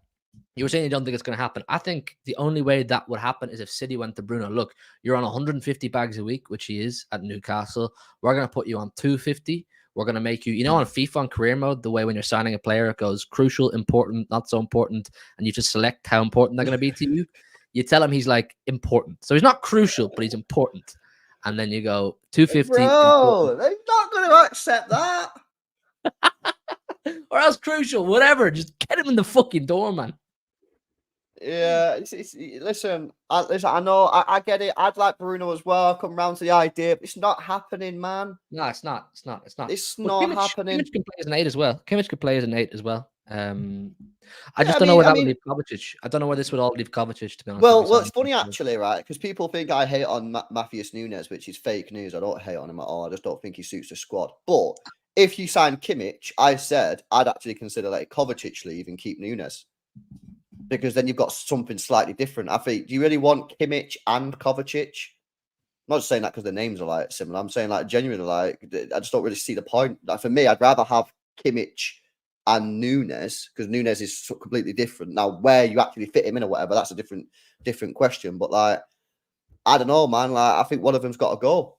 you were saying you don't think it's going to happen. I think the only way that would happen is if City went to Bruno. Look, you're on 150 bags a week, which he is at Newcastle. We're going to put you on 250. We're going to make you, on FIFA on career mode, the way when you're signing a player, it goes crucial, important, not so important, and you just select how important they're going to be to you. You tell him he's like important. So he's not crucial, but he's important. And then you go 250. Bro, they're not going to accept that. Or else crucial, whatever. Just get him in the fucking door, man. Yeah, listen, I know, I get it. I'd like Bruno as well. I've come round to the idea, but it's not happening, man. No, it's not. It's not. It's not happening. Kimmich can play as an 8 as well. Kimmich could play as an 8 as well. I just don't know where that would leave Kovacic. I don't know where this would all leave Kovacic, to be honest. Well, it's funny actually, right? Because people think I hate on Matheus Nunes, which is fake news. I don't hate on him at all. I just don't think he suits the squad. But if you sign Kimmich, I said I'd actually consider letting Kovacic leave and keep Nunes. Because then you've got something slightly different. I think, do you really want Kimmich and Kovacic? I'm not just saying that because the names are like similar. I'm saying like genuinely, like I just don't really see the point. Like for me, I'd rather have Kimmich and Nunes because Nunes is completely different. Now, where you actually fit him in or whatever, that's a different question. But like, I don't know, man. Like, I think one of them's got to go.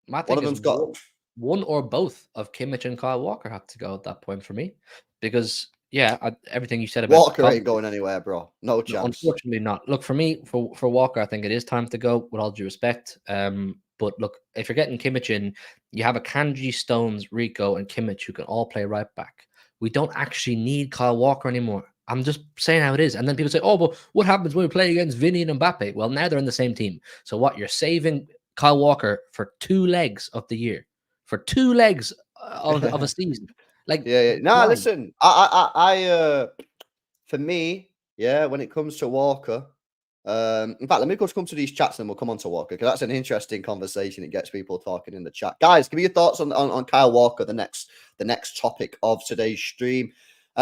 One of them's got one or both of Kimmich and Kyle Walker have to go at that point for me because. Yeah, everything you said about Walker ain't going anywhere, bro. No chance. Unfortunately, not. Look, for me, for Walker, I think it is time to go. With all due respect, but look, if you're getting Kimmich in, you have a Kanji, Stones, Rico, and Kimmich who can all play right back. We don't actually need Kyle Walker anymore. I'm just saying how it is. And then people say, "Oh, but what happens when we play against Vinny and Mbappe?" Well, now they're in the same team. So what? You're saving Kyle Walker for 2 legs of the year, for 2 legs of a season. Like, yeah. No, listen, I for me, yeah, when it comes to Walker, in fact, let me just come to these chats and we'll come on to Walker because that's an interesting conversation. It gets people talking in the chat. Guys, give me your thoughts on Kyle Walker, the next topic of today's stream.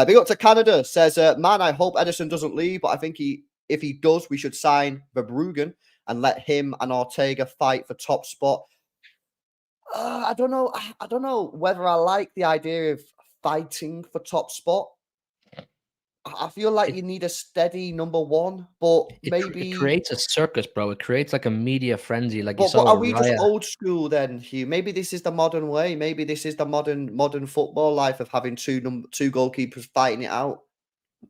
Big up to Canada, says, man, I hope Edison doesn't leave, but I think if he does, we should sign Verbruggen and let him and Ortega fight for top spot. I don't know. I don't know whether I like the idea of fighting for top spot. I feel like you need a steady number 1, but maybe it creates a circus, bro. It creates like a media frenzy. Like, but are we just old school then, Hugh? Maybe this is the modern way. Maybe this is the modern football life of having two goalkeepers fighting it out.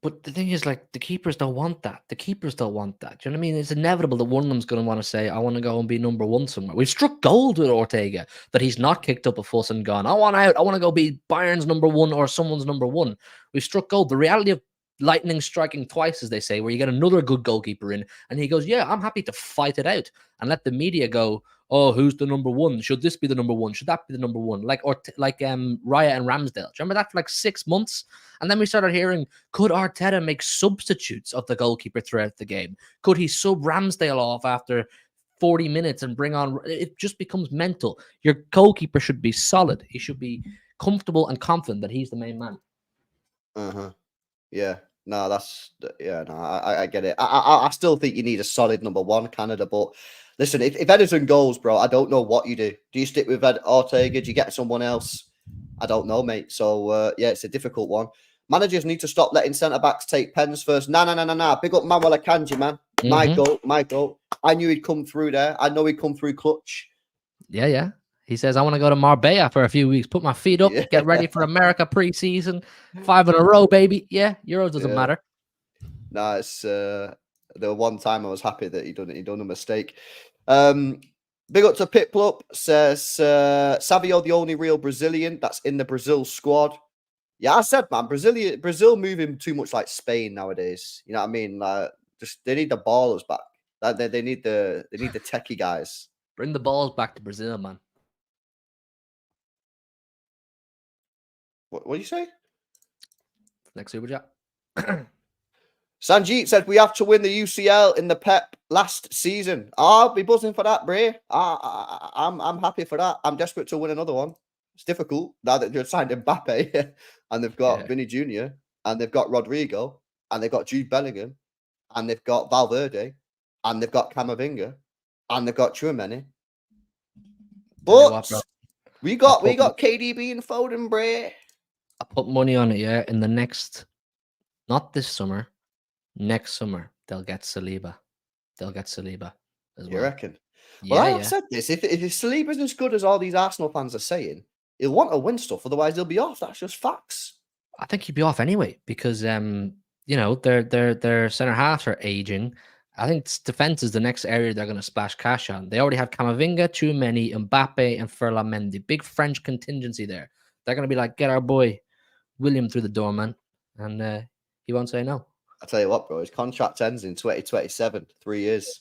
But the thing is, like, the keepers don't want that. The keepers don't want that. Do you know what I mean? It's inevitable that one of them's going to want to say, I want to go and be number 1 somewhere. We've struck gold with Ortega, that he's not kicked up a fuss and gone, I want out. I want to go be Bayern's number 1 or someone's number 1. We've struck gold. The reality of lightning striking twice, as they say, where you get another good goalkeeper in, and he goes, yeah, I'm happy to fight it out and let the media go, oh, who's the number 1? Should this be the number 1? Should that be the number 1? Like Raya and Ramsdale. Do you remember that for like 6 months? And then we started hearing, could Arteta make substitutes of the goalkeeper throughout the game? Could he sub Ramsdale off after 40 minutes and bring on... It just becomes mental. Your goalkeeper should be solid. He should be comfortable and confident that he's the main man. Yeah. No, no, I get it. I still think you need a solid number one, Canada. But listen, if Ederson goes, bro, I don't know what you do. Do you stick with Ortega? Do you get someone else? I don't know, mate. So yeah, it's a difficult one. Managers need to stop letting centre backs take pens first. Nah. Big up Manuel Akanji, man. My goat. I knew he'd come through there. I know he'd come through clutch. Yeah. He says, I want to go to Marbella for a few weeks, put my feet up, get ready for America pre-season. 5 in a row, baby. Yeah, Euros doesn't matter. No, it's the one time I was happy that he done a mistake. Big up to Pitplup, says Savio, the only real Brazilian that's in the Brazil squad. Yeah, I said, man, Brazil moving too much like Spain nowadays. You know what I mean? Like, just they need the ballers back. They need the techie guys. Bring the balls back to Brazil, man. What do you say? Next super chat. Sanjeet said we have to win the UCL in the Pep last season. I'll be buzzing for that, Bray. I'm happy for that. I'm desperate to win another one. It's difficult now that they've signed Mbappe and they've got Vinny Jr. and they've got Rodrigo and they've got Jude Bellingham and they've got Valverde and they've got Camavinga and they've got Tchouaméni. But we got KDB and Foden, Bray. I put money on it, yeah. In the next, not this summer, next summer they'll get Saliba. As well. You reckon? Well, I've said this. If Saliba's as good as all these Arsenal fans are saying, he'll want to win stuff. Otherwise, he'll be off. That's just facts. I think he'd be off anyway because you know their centre halves are aging. I think defense is the next area they're going to splash cash on. They already have Camavinga, Tchouaméni, Mbappe, and Ferland Mendy. Big French contingency there. They're going to be like, get our boy William through the door, man, and he won't say no. I tell you what, bro, his contract ends in 2027, 3 years.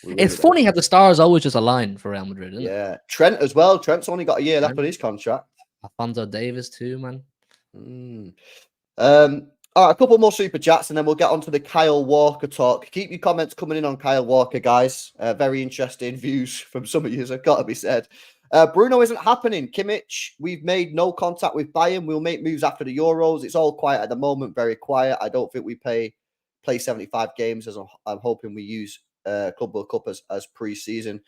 It's funny how the stars always just align for Real Madrid, isn't it? Trent as well. Trent's only got a year left on his contract. Alphonso Davies too, man. All right, a couple more super chats and then we'll get on to the Kyle Walker talk. Keep your comments coming in on Kyle Walker, guys. Very interesting views from some of you, have got to be said. Bruno isn't happening. Kimmich, we've made no contact with Bayern. We'll make moves after the Euros. It's all quiet at the moment, very quiet. I don't think we play 75 games as I'm hoping we use Club World Cup as pre-season.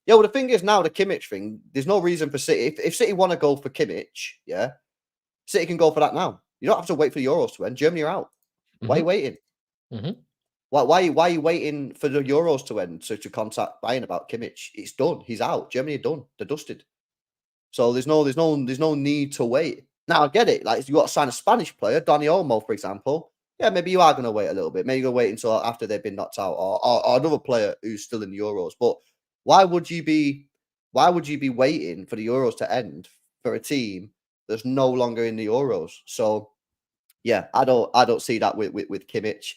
Yeah, well, the thing is now, the Kimmich thing, there's no reason for City. If City want to go for Kimmich, City can go for that now. You don't have to wait for the Euros to end. Germany are out. Why are you waiting? Why are you waiting for the Euros to end to contact Bayern about Kimmich? It's done. He's out. Germany are done. They're dusted. So there's no need to wait. Now I get it. Like you got to sign a Spanish player, Dani Olmo, for example. Yeah, maybe you are going to wait a little bit. Maybe you're going to wait until after they've been knocked out, or another player who's still in the Euros. But why would you be waiting for the Euros to end for a team that's no longer in the Euros? So yeah, I don't see that with Kimmich.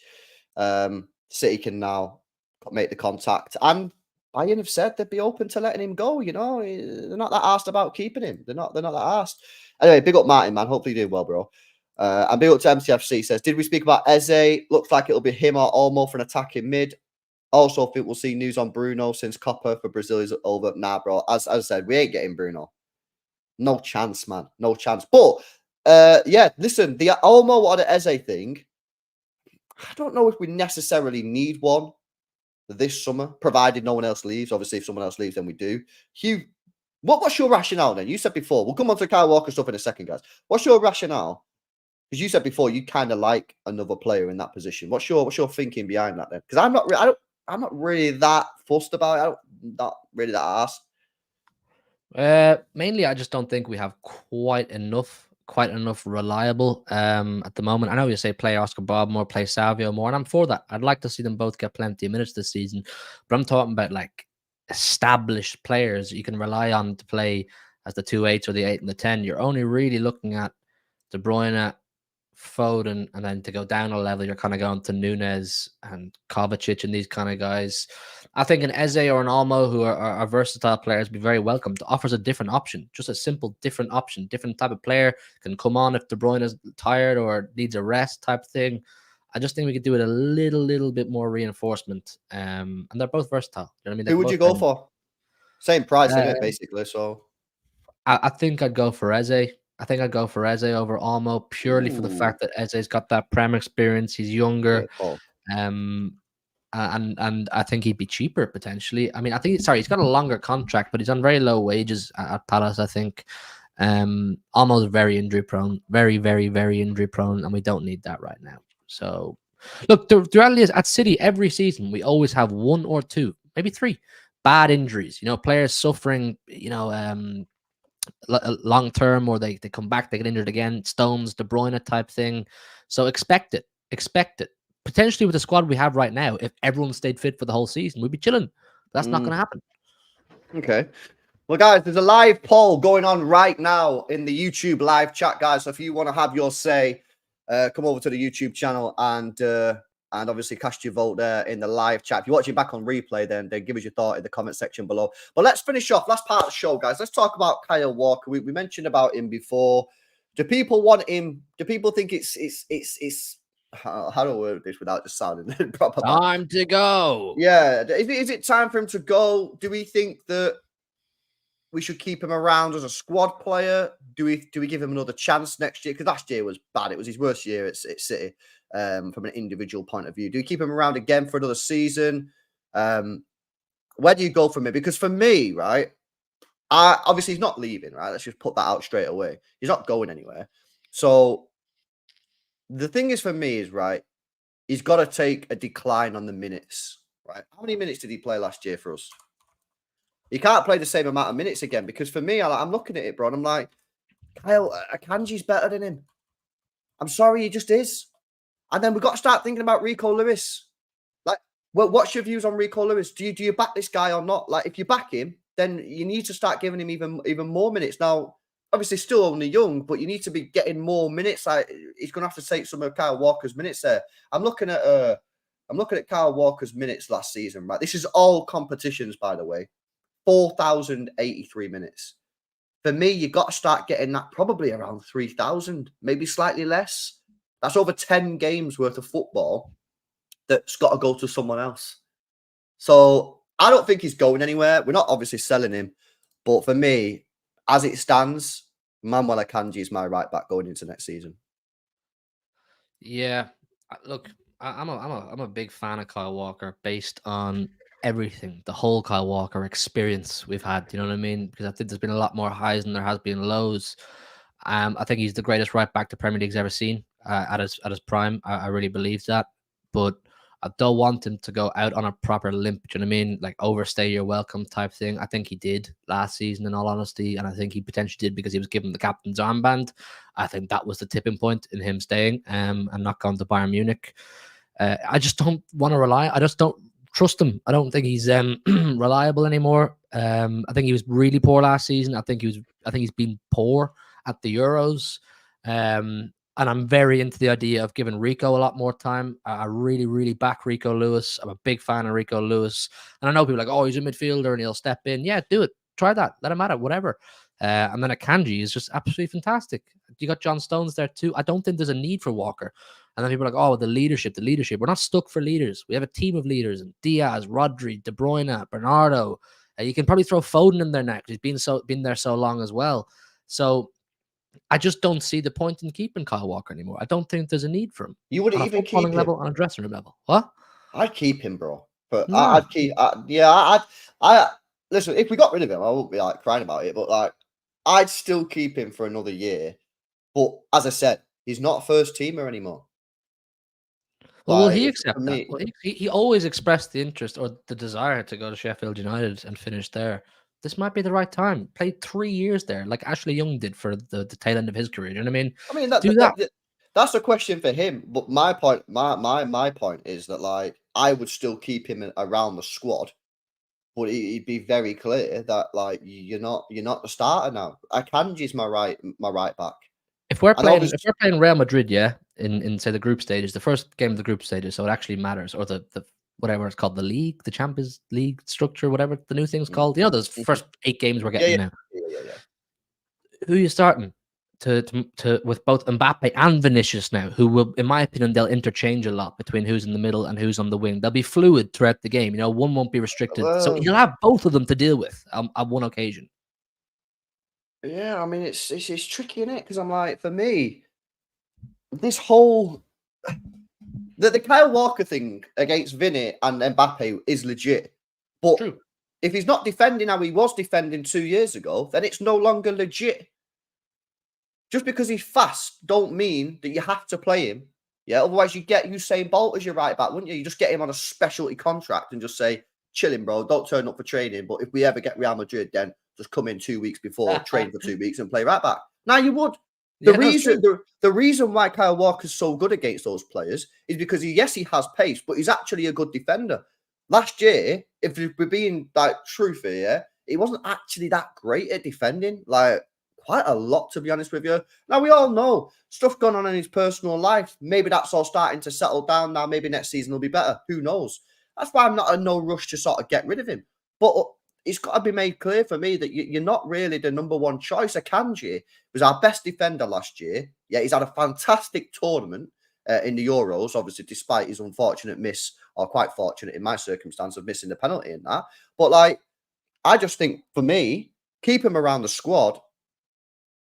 City can now make the contact, and Bayern have said they'd be open to letting him go. You know, they're not that asked about keeping him. They're not that asked. Anyway, big up Martin, man. Hopefully you're doing well, bro. And big up to MCFC says, did we speak about Eze? Looks like it'll be him or Olmo for an attacking mid. Also think we'll see news on Bruno since Copper for Brazil is over. Nah, bro. As I said, we ain't getting Bruno. No chance, man. No chance. But yeah, listen, the Olmo or the Eze thing, I don't know if we necessarily need one this summer, provided no one else leaves. Obviously, if someone else leaves, then we do. Hugh, what's your rationale then? You said before, we'll come on to Kyle Walker stuff in a second, guys. What's your rationale? Because you said before you kind of like another player in that position. What's your thinking behind that then? Because I'm not really that fussed about it. I'm not really that asked. Mainly, I just don't think we have quite enough reliable at the moment. I know you say play Oscar Bob more, play Savio more, and I'm for that. I'd like to see them both get plenty of minutes this season, but I'm talking about like established players you can rely on to play as the 2/8 or the 8 and the 10. You're only really looking at De Bruyne, Foden, and then to go down a level, you're kind of going to Nunes and Kovacic and these kind of guys. I think an Eze or an Olmo, who are versatile players, be very welcome. It offers a different option, just a simple different option. Different type of player can come on if De Bruyne is tired or needs a rest type thing. I just think we could do it a little bit more reinforcement. And they're both versatile. You know what I mean? Who would you go for? Same price, isn't it, basically? So I think I'd go for Eze. I think I'd go for Eze over Almo purely for the Ooh, fact that Eze's got that Prem experience. He's younger. great call. Um, and I think he'd be cheaper potentially. I mean, I think sorry, he's got a longer contract, but he's on very low wages at Palace. I think. Almost very injury prone, very, very, very injury prone, and we don't need that right now. So, look, the reality is at City every season we always have one or two, maybe three bad injuries. You know, players suffering. You know, long term, or they come back, they get injured again. Stones, De Bruyne type thing. So expect it. Expect it. Potentially with the squad we have right now, if everyone stayed fit for the whole season, we'd be chilling. That's not going to happen. Okay. Well, guys, there's a live poll going on right now in the YouTube live chat, guys. So if you want to have your say, come over to the YouTube channel and obviously cast your vote there in the live chat. If you're watching back on replay, then give us your thought in the comment section below. But let's finish off. Last part of the show, guys. Let's talk about Kyle Walker. We mentioned about him before. Do people want him? Do people think it's how do I word this without just sounding proper? Time to go. Yeah. Is it time for him to go? Do we think that we should keep him around as a squad player? Do we give him another chance next year? Because last year was bad. It was his worst year at City from an individual point of view. Do you keep him around again for another season? Where do you go from it? Because for me, right, obviously he's not leaving, right? Let's just put that out straight away. He's not going anywhere. So the thing is for me is, right, he's got to take a decline on the minutes, right? How many minutes did he play last year for us? He can't play the same amount of minutes again, because for me, I'm looking at it, bro, and I'm like, Kyle, Akanji's better than him. I'm sorry, he just is. And then we've got to start thinking about Rico Lewis. Like, well, what's your views on Rico Lewis? Do you back this guy or not? Like, if you back him, then you need to start giving him even more minutes. Now, obviously, still only young, but you need to be getting more minutes. Like, he's going to have to take some of Kyle Walker's minutes there. I'm looking at Kyle Walker's minutes last season, right? This is all competitions, by the way. 4,083 minutes. For me, you got to start getting that probably around 3,000, maybe slightly less. That's over 10 games worth of football that's got to go to someone else. So I don't think he's going anywhere. We're not obviously selling him. But for me, as it stands, Manuel Akanji is my right back going into next season. Yeah, look, I'm a big fan of Kyle Walker based on everything, the whole Kyle Walker experience we've had. You know what I mean? Because I think there's been a lot more highs than there has been lows. I think he's the greatest right back the Premier League's ever seen at his prime. I really believe that, but I don't want him to go out on a proper limp. Do you know what I mean? Like overstay your welcome type thing. I think he did last season, in all honesty, and I think he potentially did because he was given the captain's armband. I think that was the tipping point in him staying and not going to Bayern Munich. I just don't want to rely. I just don't trust him. I don't think he's reliable anymore. I think he was really poor last season. I think he's been poor at the Euros. And I'm very into the idea of giving Rico a lot more time. I really, really back Rico Lewis. I'm a big fan of Rico Lewis. And I know people are like, oh, he's a midfielder and he'll step in. Yeah, do it. Try that. Let him at it, whatever. And then Akanji is just absolutely fantastic. You got John Stones there too. I don't think there's a need for Walker. And then people are like, oh, the leadership. We're not stuck for leaders. We have a team of leaders. And Diaz, Rodri, De Bruyne, Bernardo. You can probably throw Foden in there now because he's been there so long as well. So I just don't see the point in keeping Kyle Walker anymore. I don't think there's a need for him. You wouldn't even keep him level, on a dressing room level. What? I'd keep him, bro. But No. I'd keep. I listen. If we got rid of him, I wouldn't be like crying about it. But like, I'd still keep him for another year. But as I said, he's not a first teamer anymore. Well, will he accept that? Well, he always expressed the interest or the desire to go to Sheffield United and finish there. This might be the right time. Played 3 years there, like Ashley Young did for the tail end of his career. You know what I mean? That's a question for him. But my point is that like I would still keep him around the squad, but he'd be very clear that like you're not the starter now. Akanji's my right back. If we're playing Real Madrid, yeah, in say the group stages, the first game of the group stages, so it actually matters, or the whatever it's called, the league, the Champions League structure, whatever the new thing's called. You know, those first 8 games we're getting now. Yeah. Who are you starting to with both Mbappe and Vinicius now? Who will, in my opinion, they'll interchange a lot between who's in the middle and who's on the wing. They'll be fluid throughout the game. You know, one won't be restricted, so he'll have both of them to deal with on one occasion. Yeah, I mean, it's tricky, isn't it? Because I'm like, for me, this whole the Kyle Walker thing against Vinny and Mbappe is legit. But True. if he's not defending how he was defending 2 years ago, then it's no longer legit. Just because he's fast don't mean that you have to play him. Yeah, otherwise you get Usain Bolt as your right back, wouldn't you? You just get him on a specialty contract and just say, chilling, bro, don't turn up for training. But if we ever get Real Madrid, then just come in 2 weeks before, train for 2 weeks and play right back. Now you would. The Yeah, no, it's reason true. the reason why Kyle Walker's so good against those players is because he has pace, but he's actually a good defender. Last year, if we're being like truthful, yeah, he wasn't actually that great at defending. Like quite a lot, to be honest with you. Now we all know stuff going on in his personal life. Maybe that's all starting to settle down now. Maybe next season will be better. Who knows? That's why I'm not in no rush to sort of get rid of him. But it's got to be made clear for me that you're not really the number one choice. Akanji was our best defender last year. Yeah, he's had a fantastic tournament in the Euros, obviously, despite his unfortunate miss, or quite fortunate in my circumstance of missing the penalty in that. But like, I just think for me, keep him around the squad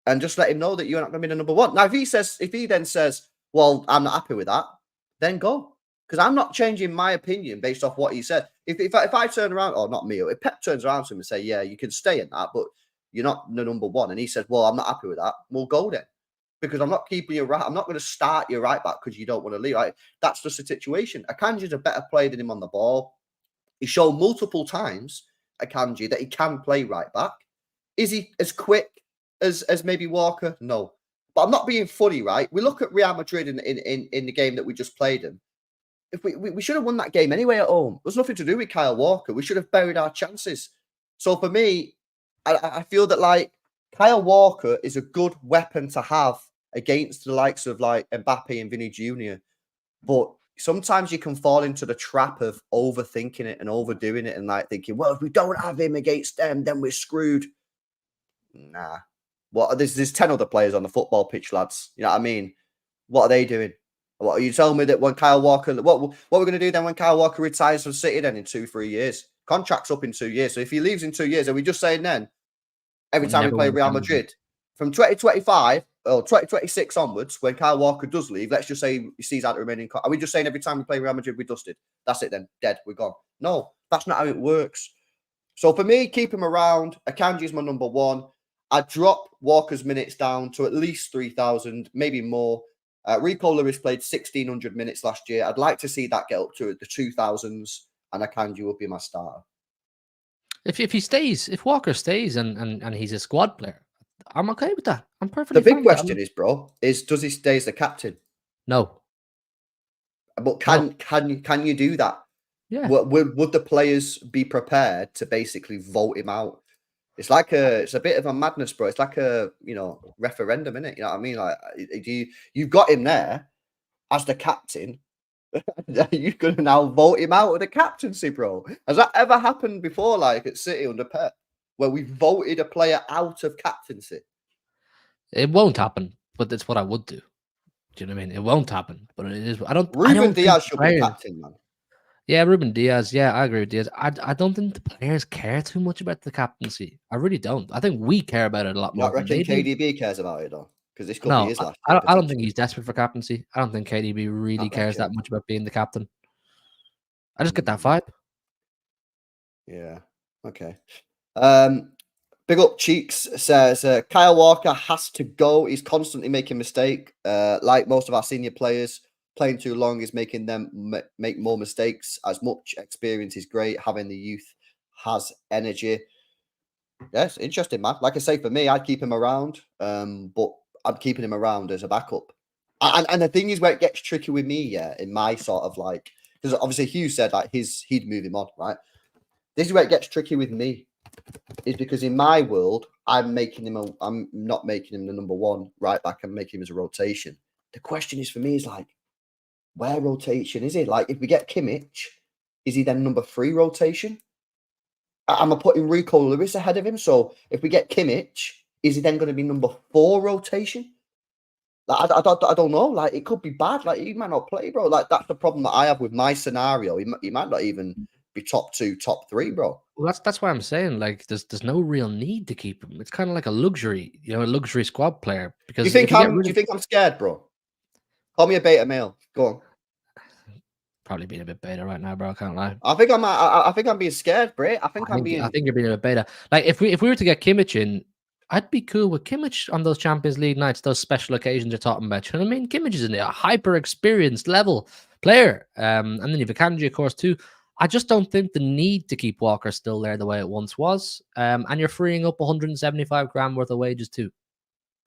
and just let him know that you're not going to be the number one. Now, if he then says, well, I'm not happy with that, then go. Because I'm not changing my opinion based off what he said. If I turn around, or not me, if Pep turns around to him and say, yeah, you can stay in that, but you're not the number one, and he says, well, I'm not happy with that, we'll go then. Because I'm not keeping you right. I'm not going to start you right back because you don't want to leave. Right? That's just the situation. Akanji's a better player than him on the ball. He showed multiple times, Akanji, that he can play right back. Is he as quick as maybe Walker? No. But I'm not being funny, right? We look at Real Madrid in the game that we just played in. If we should have won that game anyway at home. There's nothing to do with Kyle Walker. We should have buried our chances. So for me, I feel that like Kyle Walker is a good weapon to have against the likes of like Mbappe and Vinny Jr. But sometimes you can fall into the trap of overthinking it and overdoing it and like thinking, well, if we don't have him against them, then we're screwed. Nah. Well, there's 10 other players on the football pitch, lads. You know what I mean? What are they doing? What are you telling me that when Kyle Walker, what we're going to do then when Kyle Walker retires from City then in 2-3 years? Contract's up in 2 years. So if he leaves in 2 years, are we just saying then every We'll time we never play win the Real Champions League. Madrid from 2025 or 2026 onwards, when Kyle Walker does leave, let's just say he sees out the remaining. Are we just saying every time we play Real Madrid, we're dusted? That's it then. Dead. We're gone. No, that's not how it works. So for me, keep him around. Akanji's my number one. I'd drop Walker's minutes down to at least 3,000, maybe more. Rico Lewis played 1,600 minutes last year. I'd like to see that get up to the 2,000s, and Akanji would be my starter. If he stays, if Walker stays and he's a squad player, I'm okay with that. I'm The perfectly big fine with that. question is, bro, does he stay as the captain? No. But No. can you do that? Yeah. Would the players be prepared to basically vote him out? It's like it's a bit of a madness, bro. It's like a referendum, isn't it? You know what I mean? Like you've got him there as the captain. You're gonna now vote him out of the captaincy, bro. Has that ever happened before, like at City under Pep, where we voted a player out of captaincy? It won't happen, but that's what I would do. Do you know what I mean? It won't happen, but it is. I don't Ruben think Diaz the should be players. captain, man. Yeah, Ruben Diaz. Yeah, I agree with Diaz. I don't think the players care too much about the captaincy. I really don't. I think we care about it a lot You more not than reckon they do. KDB cares about it though? Because this could be No, his last I year don't, I don't think potentially. he's desperate for captaincy. I don't think KDB really Not cares that reckon. much about being the captain. I just get that Mm, vibe. yeah. Okay. Big up Cheeks says Kyle Walker has to go. He's constantly making mistake. Like most of our senior players, playing too long is making them make more mistakes. As much experience is great, having the youth has energy. Yes, interesting, man. Like I say, for me, I'd keep him around, but I'm keeping him around as a backup. And the thing is where it gets tricky with me, yeah, in my sort of like, because obviously Hugh said like he'd move him on, right? This is where it gets tricky with me, is because in my world, I'm not making him the number one right back. I'm making him as a rotation. The question is for me is like, where rotation is he? Like, if we get Kimmich, is he then number 3 rotation? Am I putting Rico Lewis ahead of him? So if we get Kimmich, is he then going to be number 4 rotation? Like, I don't know. Like, it could be bad. Like, he might not play, bro. Like, that's the problem that I have with my scenario. He might not even be top 2, top 3, bro. Well, that's why I'm saying like there's no real need to keep him. It's kind of like a luxury, a luxury squad player. Do Because you think if you get I'm? rid Do you of think I'm scared, bro? Call me a beta male. Go on. probably being a bit beta right now, bro. I can't lie. I think I'm. I think I'm being scared, Bray. I think I I'm think being. you're being a bit beta. Like if we were to get Kimmich in, I'd be cool with Kimmich on those Champions League nights, those special occasions you're talking about. You know what I mean? Kimmich is a hyper experienced level player. And then you've Akanji, of course, too. I just don't think the need to keep Walker still there the way it once was. And you're freeing up 175 grand worth of wages too.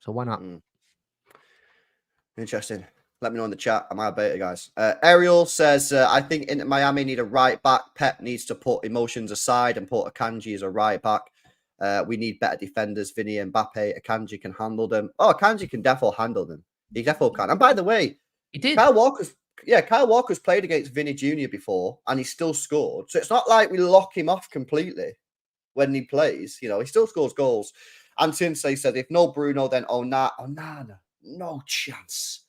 So why not? Interesting. Let me know in the chat. Am I a beta, guys? Ariel says, I think Inter Miami need a right back. Pep needs to put emotions aside and put Akanji as a right back. We need better defenders. Vinny, Mbappe, Akanji can handle them. Oh, Akanji can definitely handle them. He definitely can. And by the way, He did. Kyle Walker's played against Vinny Jr. before and he still scored. So it's not like we lock him off completely when he plays. He still scores goals. And Tinsay said, if no Bruno, then Onana. No chance.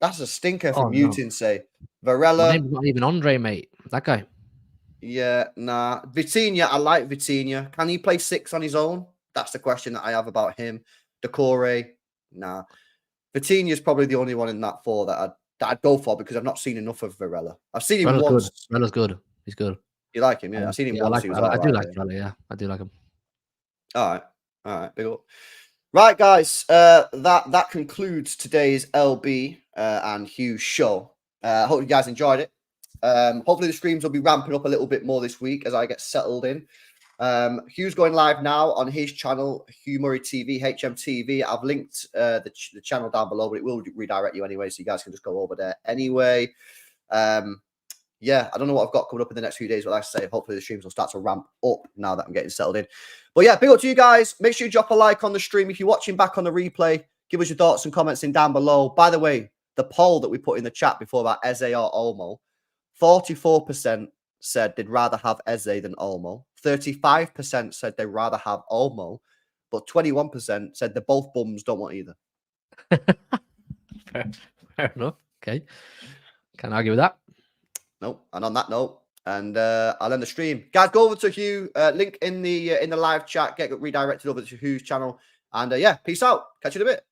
That's a stinker from you, Tinsay. Varela. My name's not even Andre, mate. That guy. Yeah, nah. Vitinha, I like Vitinha. Can he play 6 on his own? That's the question that I have about him. Decore, nah. Vitinha's probably the only one in that 4 that I'd go for because I've not seen enough of Varela. I've seen him once. Good. Varela's good. He's good. You like him, yeah? I've seen him once. I do like Varela, yeah. I do like him. All right. Big up. Right, guys. That concludes today's LB and Hugh show. Hope you guys enjoyed it. Hopefully the streams will be ramping up a little bit more this week as I get settled in. Hugh's going live now on his channel, Hugh Murray TV, HMTV. I've linked the channel down below, but it will redirect you anyway, so you guys can just go over there anyway. Yeah, I don't know what I've got coming up in the next few days, but like I say, hopefully the streams will start to ramp up now that I'm getting settled in. But yeah, big up to you guys. Make sure you drop a like on the stream. If you're watching back on the replay, give us your thoughts and comments in down below. By the way, the poll that we put in the chat before about Eze or Olmo, 44% said they'd rather have Eze than Olmo. 35% said they'd rather have Olmo. But 21% said they're both bums, don't want either. Fair enough. Okay. Can't argue with that. Nope. And on that note, and I'll end the stream. Guys, go over to Hugh. Link in the live chat. Get redirected over to Hugh's channel. And yeah, peace out. Catch you in a bit.